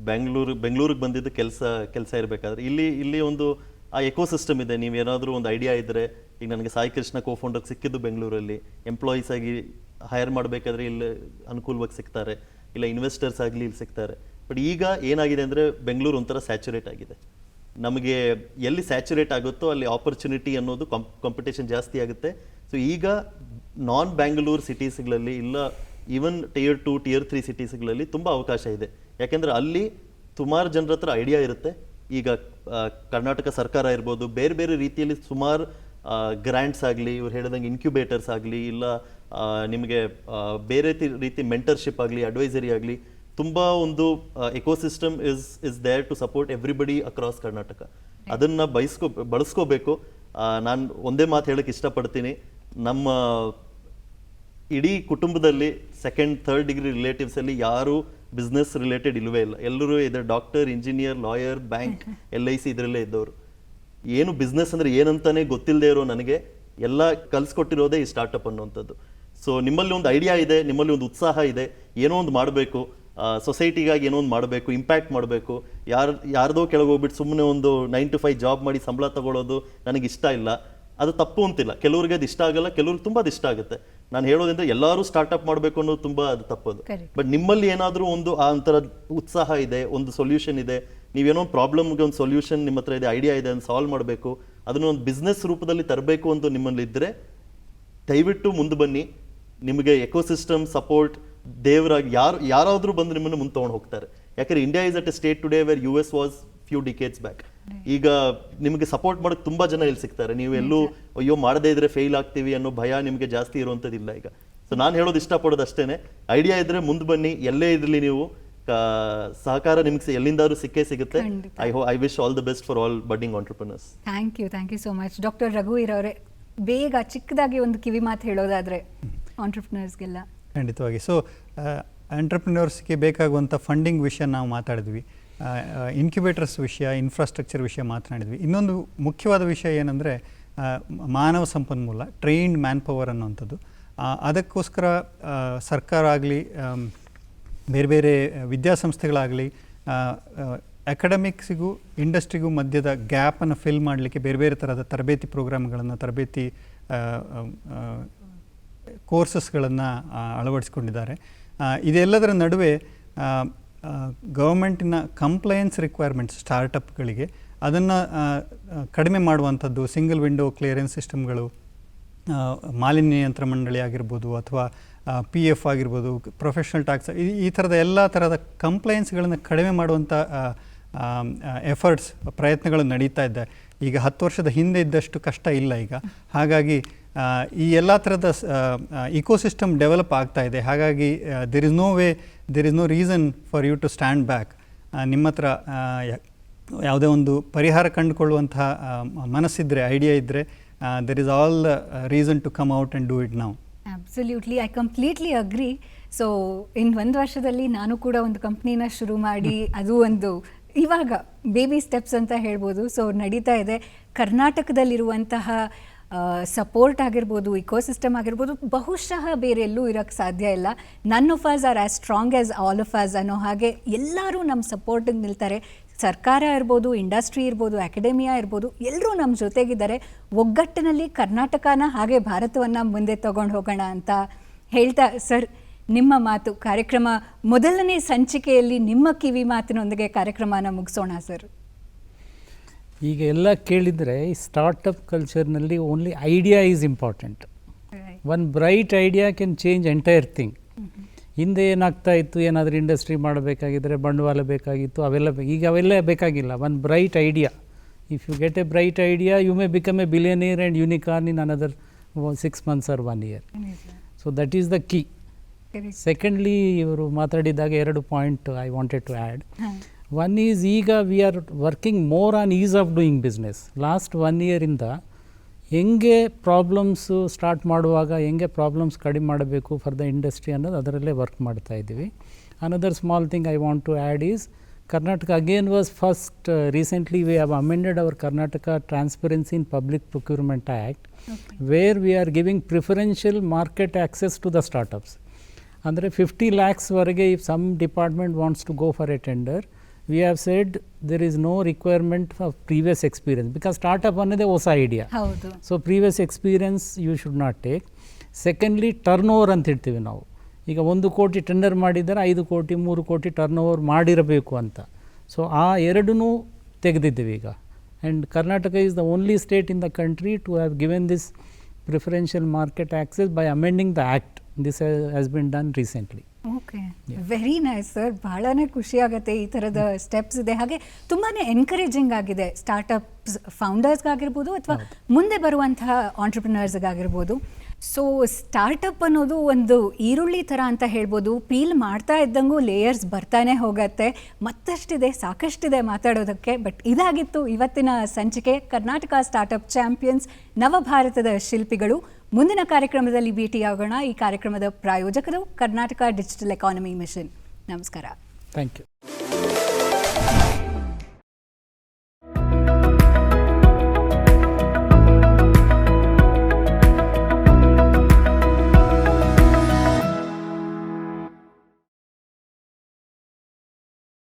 ಬೆಂಗಳೂರಿಗೆ ಬಂದಿದ್ದು ಕೆಲಸ ಇರಬೇಕಾದ್ರೆ ಇಲ್ಲಿ ಒಂದು ಆ ಎಕೋಸಿಸ್ಟಮ್ ಇದೆ. ನೀವೇನಾದರೂ ಒಂದು ಐಡಿಯಾ ಇದ್ದರೆ, ಈಗ ನನಗೆ ಸಾಯಿ ಕೃಷ್ಣ ಕೋಫೌಂಡರ್ ಸಿಕ್ಕಿದ್ದು ಬೆಂಗಳೂರಲ್ಲಿ, ಎಂಪ್ಲಾಯೀಸ್ ಆಗಿ ಹೈರ್ ಮಾಡಬೇಕಾದ್ರೆ ಇಲ್ಲಿ ಅನುಕೂಲವಾಗಿ ಸಿಗ್ತಾರೆ, ಇಲ್ಲ ಇನ್ವೆಸ್ಟರ್ಸ್ ಆಗಲಿ ಇಲ್ಲಿ ಸಿಗ್ತಾರೆ. ಬಟ್ ಈಗ ಏನಾಗಿದೆ ಅಂದರೆ ಬೆಂಗಳೂರು ಒಂಥರ ಸ್ಯಾಚುರೇಟ್ ಆಗಿದೆ. ನಮಗೆ ಎಲ್ಲಿ ಸ್ಯಾಚುರೇಟ್ ಆಗುತ್ತೋ ಅಲ್ಲಿ ಆಪರ್ಚುನಿಟಿ ಅನ್ನೋದು ಕಾಂಪಿಟೇಷನ್ ಜಾಸ್ತಿ ಆಗುತ್ತೆ. ಸೊ ಈಗ ನಾನ್ ಬ್ಯಾಂಗ್ಳೂರ್ ಸಿಟೀಸ್ಗಳಲ್ಲಿ, ಇಲ್ಲ ಈವನ್ Tier 2 Tier 3 ಸಿಟೀಸ್ಗಳಲ್ಲಿ ತುಂಬ ಅವಕಾಶ ಇದೆ. ಯಾಕೆಂದರೆ ಅಲ್ಲಿ ಸುಮಾರು ಜನರ ಹತ್ರ ಐಡಿಯಾ ಇರುತ್ತೆ. ಈಗ ಕರ್ನಾಟಕ ಸರ್ಕಾರ ಇರ್ಬೋದು, ಬೇರೆ ಬೇರೆ ರೀತಿಯಲ್ಲಿ ಸುಮಾರು ಗ್ರ್ಯಾಂಟ್ಸ್ ಆಗಲಿ, ಇವ್ರು ಹೇಳಿದಂಗೆ ಇನ್ಕ್ಯುಬೇಟರ್ಸ್ ಆಗಲಿ, ಇಲ್ಲ ನಿಮಗೆ ಬೇರೆ ರೀತಿ ಮೆಂಟರ್ಶಿಪ್ ಆಗಲಿ, ಅಡ್ವೈಸರಿ ಆಗಲಿ, ತುಂಬ ಒಂದು ecosystem is there to support everybody across Karnataka. ಅದನ್ನು ಬಳಸ್ಕೋಬೇಕು. ನಾನು ಒಂದೇ ಮಾತು ಹೇಳಕ್ಕೆ ಇಷ್ಟಪಡ್ತೀನಿ, ನಮ್ಮ ಇಡೀ ಕುಟುಂಬದಲ್ಲಿ 2nd, 3rd ಡಿಗ್ರಿ ರಿಲೇಟಿವ್ಸಲ್ಲಿ ಯಾರು ಬಿಸ್ನೆಸ್ ರಿಲೇಟೆಡ್ ಇಲ್ಲವೇ ಇಲ್ಲ. ಎಲ್ಲರೂ ಇದರ doctor, engineer, lawyer, bank, LIC ಇದರಲ್ಲೇ ಇದ್ದವರು. ಏನು ಬಿಸ್ನೆಸ್ ಅಂದರೆ ಏನಂತಾನೆ ಗೊತ್ತಿಲ್ಲದೆ ಇರೋ ನನಗೆ ಎಲ್ಲ ಕಲಿಸ್ಕೊಟ್ಟಿರೋದೇ ಈ ಸ್ಟಾರ್ಟಪ್ ಅನ್ನುವಂಥದ್ದು. ಸೊ ನಿಮ್ಮಲ್ಲಿ ಒಂದು ಐಡಿಯಾ ಇದೆ, ನಿಮ್ಮಲ್ಲಿ ಒಂದು ಉತ್ಸಾಹ ಇದೆ, ಏನೋ ಒಂದು ಮಾಡಬೇಕು, ಸೊಸೈಟಿಗಾಗಿ ಏನೋ ಒಂದು ಮಾಡಬೇಕು, ಇಂಪ್ಯಾಕ್ಟ್ ಮಾಡಬೇಕು. ಯಾರ್ದೋ ಕೆಳಗೆ ಹೋಗ್ಬಿಟ್ಟು ಸುಮ್ಮನೆ ಒಂದು 9 to 5 ಜಾಬ್ ಮಾಡಿ ಸಂಬಳ ತಗೊಳ್ಳೋದು ನನಗೆ ಇಷ್ಟ ಇಲ್ಲ. ಅದು ತಪ್ಪು ಅಂತಿಲ್ಲ. ಕೆಲವ್ರಿಗೆ ಅದು ಇಷ್ಟ ಆಗಲ್ಲ, ಕೆಲವ್ರಿಗೆ ತುಂಬ ಅದು ಇಷ್ಟ ಆಗುತ್ತೆ. ನಾನು ಹೇಳೋದಂದ್ರೆ ಎಲ್ಲರೂ ಸ್ಟಾರ್ಟಪ್ ಮಾಡಬೇಕು ಅನ್ನೋದು ತುಂಬ ಅದು ತಪ್ಪದು. ಬಟ್ ನಿಮ್ಮಲ್ಲಿ ಏನಾದರೂ ಒಂದು ಆ ಒಂಥರ ಉತ್ಸಾಹ ಇದೆ, ಒಂದು ಸೊಲ್ಯೂಷನ್ ಇದೆ, ನೀವೇನೋ ಒಂದು ಪ್ರಾಬ್ಲಮ್ಗೆ ಒಂದು ಸೊಲ್ಯೂಷನ್ ನಿಮ್ಮ ಹತ್ರ ಇದೆ, ಐಡಿಯಾ ಇದೆ, ಅದನ್ನು ಸಾಲ್ವ್ ಮಾಡಬೇಕು, ಅದನ್ನು ಒಂದು ಬಿಸ್ನೆಸ್ ರೂಪದಲ್ಲಿ ತರಬೇಕು ಅಂತ ನಿಮ್ಮಲ್ಲಿ ಇದ್ದರೆ ದಯವಿಟ್ಟು ಮುಂದೆ ಬನ್ನಿ. ನಿಮಗೆ ಎಕೋಸಿಸ್ಟಮ್ ಸಪೋರ್ಟ್ ದೇವರಾಗಿ ಯಾರಾದರೂ ಬಂದು ನಿಮ್ಮನ್ನು ಮುಂದೆ ತೊಗೊಂಡು ಹೋಗ್ತಾರೆ. ಯಾಕಂದರೆ India is at a state today where US was few decades back. ಈಗ ನಿಮಗೆ ಸಪೋರ್ಟ್ ಮಾಡೋಕ್ಕೆ ತುಂಬ ಜನ ಇಲ್ಲಿ ಸಿಗ್ತಾರೆ. ನೀವು ಎಲ್ಲೂ ಅಯ್ಯೋ ಮಾಡದೇ ಇದ್ರೆ ಫೇಲ್ ಆಗ್ತೀವಿ ಅನ್ನೋ ಭಯ ನಿಮಗೆ ಜಾಸ್ತಿ ಇರುವಂಥದ್ದಿಲ್ಲ ಈಗ. ಸೊ ನಾನು ಹೇಳೋದು ಇಷ್ಟಪಡೋದು ಅಷ್ಟೇ, ಐಡಿಯಾ ಇದ್ದರೆ ಮುಂದೆ ಬನ್ನಿ, ಎಲ್ಲೇ ಇರಲಿ ನೀವು, ಸಹಕಾರ ನಿಮ್ಗೆ ಎಲ್ಲಿಂದಾದ್ರೂ ಸಿಕ್ಕೇ ಸಿಗುತ್ತೆ. I wish all the best for all budding entrepreneurs. Thank you so much. Doctor ರಘುವೀರ್ ಅವರೇ, ಬೇಗ ಚಿಕ್ಕದಾಗಿ ಒಂದು ಕಿವಿ ಮಾತು ಹೇಳೋದಾದರೆ ಆಂಟ್ರಪ್ರಿನರ್ಸ್ಗೆಲ್ಲ. ಖಂಡಿತವಾಗಿ. ಸೊ ಆಂಟ್ರಪ್ರಿನರ್ಸ್ಗೆ ಬೇಕಾಗುವಂಥ ಫಂಡಿಂಗ್ ವಿಷಯ ನಾವು ಮಾತಾಡಿದ್ವಿ, ಇನ್ಕ್ಯುಬೇಟರ್ಸ್ ವಿಷಯ, ಇನ್ಫ್ರಾಸ್ಟ್ರಕ್ಚರ್ ವಿಷಯ ಮಾತನಾಡಿದ್ವಿ. ಇನ್ನೊಂದು ಮುಖ್ಯವಾದ ವಿಷಯ ಏನಂದರೆ ಮಾನವ ಸಂಪನ್ಮೂಲ, ಟ್ರೈನ್ಡ್ ಮ್ಯಾನ್ ಪವರ್ ಅನ್ನುವಂಥದ್ದು. ಅದಕ್ಕೋಸ್ಕರ ಸರ್ಕಾರ ಆಗಲಿ, ಬೇರೆ ಬೇರೆ ವಿದ್ಯಾಸಂಸ್ಥೆಗಳಾಗಲಿ, ಅಕಾಡೆಮಿಕ್ಸಿಗೂ ಇಂಡಸ್ಟ್ರಿಗೂ ಮಧ್ಯದ ಗ್ಯಾಪನ್ನು ಫಿಲ್ ಮಾಡಲಿಕ್ಕೆ ಬೇರೆ ಬೇರೆ ಥರದ ತರಬೇತಿ ಪ್ರೋಗ್ರಾಮ್ಗಳನ್ನು, ತರಬೇತಿ ಕೋರ್ಸಸ್ಗಳನ್ನು ಅಳವಡಿಸ್ಕೊಂಡಿದ್ದಾರೆ. ಇದೆಲ್ಲದರ ನಡುವೆ ಗೌರ್ಮೆಂಟಿನ ಕಂಪ್ಲೈನ್ಸ್ ರಿಕ್ವೈರ್ಮೆಂಟ್ಸ್ ಸ್ಟಾರ್ಟಪ್ಗಳಿಗೆ ಅದನ್ನು ಕಡಿಮೆ ಮಾಡುವಂಥದ್ದು, ಸಿಂಗಲ್ ವಿಂಡೋ ಕ್ಲಿಯರೆನ್ಸ್ ಸಿಸ್ಟಮ್ಗಳು, ಮಾಲಿನ್ಯ ನಿಯಂತ್ರಣ ಮಂಡಳಿ ಆಗಿರ್ಬೋದು, ಅಥವಾ PF ಆಗಿರ್ಬೋದು, ಪ್ರೊಫೆಷ್ನಲ್ ಟ್ಯಾಕ್ಸ್, ಈ ಥರದ ಎಲ್ಲ ಥರದ ಕಂಪ್ಲೈನ್ಸ್ಗಳನ್ನು ಕಡಿಮೆ ಮಾಡುವಂಥ ಎಫರ್ಟ್ಸ್, ಪ್ರಯತ್ನಗಳು ನಡೀತಾ ಇದ್ದಾವೆ. ಈಗ 10 ವರ್ಷದ ಹಿಂದೆ ಇದ್ದಷ್ಟು ಕಷ್ಟ ಇಲ್ಲ ಈಗ. ಹಾಗಾಗಿ ಈ ಎಲ್ಲ ಥರದ ಇಕೋಸಿಸ್ಟಮ್ ಡೆವಲಪ್ ಆಗ್ತಾ ಇದೆ. ಹಾಗಾಗಿ there is no reason for you to stand back. ನಿಮ್ಮ ಹತ್ರ ಯಾವುದೇ ಒಂದು ಪರಿಹಾರ ಕಂಡುಕೊಳ್ಳುವಂತಹ ಮನಸ್ಸಿದ್ರೆ, ಐಡಿಯಾ ಇದ್ದರೆ, there is all the reason to come out and do it now. Absolutely, I completely agree. So ಇನ್ನು 1 ವರ್ಷದಲ್ಲಿ ನಾನು ಕೂಡ ಒಂದು ಕಂಪ್ನಿನ ಶುರು ಮಾಡಿ, ಅದು ಒಂದು ಇವಾಗ ಬೇಬಿ ಸ್ಟೆಪ್ಸ್ ಅಂತ ಹೇಳ್ಬೋದು. ಸೊ ನಡೀತಾ ಇದೆ. ಕರ್ನಾಟಕದಲ್ಲಿರುವಂತಹ ಸಪೋರ್ಟ್ ಆಗಿರ್ಬೋದು, ಇಕೋಸಿಸ್ಟಮ್ ಆಗಿರ್ಬೋದು, ಬಹುಶಃ ಬೇರೆ ಎಲ್ಲೂ ಇರೋಕ್ಕೆ ಸಾಧ್ಯ ಇಲ್ಲ. None of us are as strong as all of us ಅನ್ನೋ ಹಾಗೆ ಎಲ್ಲರೂ ನಮ್ಮ ಸಪೋರ್ಟಿಗೆ ನಿಲ್ತಾರೆ. ಸರ್ಕಾರ ಇರ್ಬೋದು, ಇಂಡಸ್ಟ್ರಿ ಇರ್ಬೋದು, ಅಕಾಡೆಮಿಯಾ ಇರ್ಬೋದು, ಎಲ್ಲರೂ ನಮ್ಮ ಜೊತೆಗಿದ್ದಾರೆ. ಒಗ್ಗಟ್ಟಿನಲ್ಲಿ ಕರ್ನಾಟಕನ ಹಾಗೆ ಭಾರತವನ್ನು ಮುಂದೆ ತಗೊಂಡು ಹೋಗೋಣ ಅಂತ ಹೇಳ್ತಾ, ಸರ್ ನಿಮ್ಮ ಮಾತು, ಕಾರ್ಯಕ್ರಮ ಮೊದಲನೇ ಸಂಚಿಕೆಯಲ್ಲಿ ನಿಮ್ಮ ಕಿವಿ ಮಾತಿನೊಂದಿಗೆ ಕಾರ್ಯಕ್ರಮನ ಮುಗಿಸೋಣ ಸರ್. ಈಗ ಎಲ್ಲ ಕೇಳಿದರೆ ಈ ಸ್ಟಾರ್ಟಪ್ ಕಲ್ಚರ್ನಲ್ಲಿ only idea is important. One bright idea can change entire thing. ಹಿಂದೆ ಏನಾಗ್ತಾ ಇತ್ತು, ಏನಾದರೂ ಇಂಡಸ್ಟ್ರಿ ಮಾಡಬೇಕಾಗಿದ್ದರೆ ಬಂಡವಾಳ ಬೇಕಾಗಿತ್ತು, ಈಗ ಅವೆಲ್ಲ ಬೇಕಾಗಿಲ್ಲ. One bright idea, if you get a bright idea, you may become a billionaire and unicorn in another 6 months or 1 year. So that is the key. Secondly, ಇವರು ಮಾತಾಡಿದಾಗ 2 point I wanted to add. One is ಈಗ we are working more on ease of doing business. Last 1 ಇಯರಿಂದ ಹೆಂಗೆ problems start ಮಾಡುವಾಗ ಹೆಂಗೆ problems ಕಡಿಮೆ ಮಾಡಬೇಕು for the industry ಅನ್ನೋದು ಅದರಲ್ಲೇ ವರ್ಕ್ ಮಾಡ್ತಾ ಇದ್ದೀವಿ. Another small thing I want to add is Karnataka again was first, recently we have amended our Karnataka Transparency in Public Procurement Act, where we are giving preferential market access to the startups. Andre 50 lakhs varage if some department wants to go for a tender, we have said there is no requirement of previous experience, because startup annade hosa idea. ಹೌದು. So previous experience you should not take. Secondly, turnover ಅಂತ ಹೇಳ್ತೀವಿ ನಾವು. ಈಗ 1 ಕೋಟಿ tender ಮಾಡಿದರೆ 5 ಕೋಟಿ 3 ಕೋಟಿ turn over ಮಾಡಿರಬೇಕು ಅಂತ. ಸೊ ಆ ಎರಡನ್ನೂ ತೆಗೆದಿದ್ದೀವಿ ಈಗ. And Karnataka is the only state in the country to have given this preferential market access by amending the act. This has been done recently. Okay, very nice sir. ಬಹಳನೇ ಖುಷಿ ಆಗುತ್ತೆ ಈ ಥರದ ಸ್ಟೆಪ್ಸ್ ಇದೆ. ಹಾಗೆ ತುಂಬಾ ಎನ್ಕರೇಜಿಂಗ್ ಆಗಿದೆ ಸ್ಟಾರ್ಟಪ್ಸ್ ಫೌಂಡರ್ಸ್ಗಾಗಿರ್ಬೋದು ಅಥವಾ ಮುಂದೆ ಬರುವಂತಹ ಆಂಟ್ರಪ್ರಿನರ್ಸ್ಗಾಗಿರ್ಬೋದು. ಸೊ ಸ್ಟಾರ್ಟಪ್ ಅನ್ನೋದು ಒಂದು ಈರುಳ್ಳಿ ಥರ ಅಂತ ಹೇಳ್ಬೋದು. ಪೀಲ್ ಮಾಡ್ತಾ ಇದ್ದಂಗೂ ಲೇಯರ್ಸ್ ಬರ್ತಾನೆ ಹೋಗುತ್ತೆ. ಮತ್ತಷ್ಟಿದೆ, ಸಾಕಷ್ಟಿದೆ ಮಾತಾಡೋದಕ್ಕೆ. ಬಟ್ ಇದಾಗಿತ್ತು ಇವತ್ತಿನ ಸಂಚಿಕೆ ಕರ್ನಾಟಕ ಸ್ಟಾರ್ಟಪ್ ಚಾಂಪಿಯನ್ಸ್, ನವಭಾರತದ ಶಿಲ್ಪಿಗಳು. ಮುಂದಿನ ಕಾರ್ಯಕ್ರಮದಲ್ಲಿ ಭೇಟಿಯಾಗೋಣ. ಈ ಕಾರ್ಯಕ್ರಮದ ಪ್ರಾಯೋಜಕರು ಕರ್ನಾಟಕ ಡಿಜಿಟಲ್ ಎಕಾನಮಿ ಮಿಷನ್. ನಮಸ್ಕಾರ. Thank you.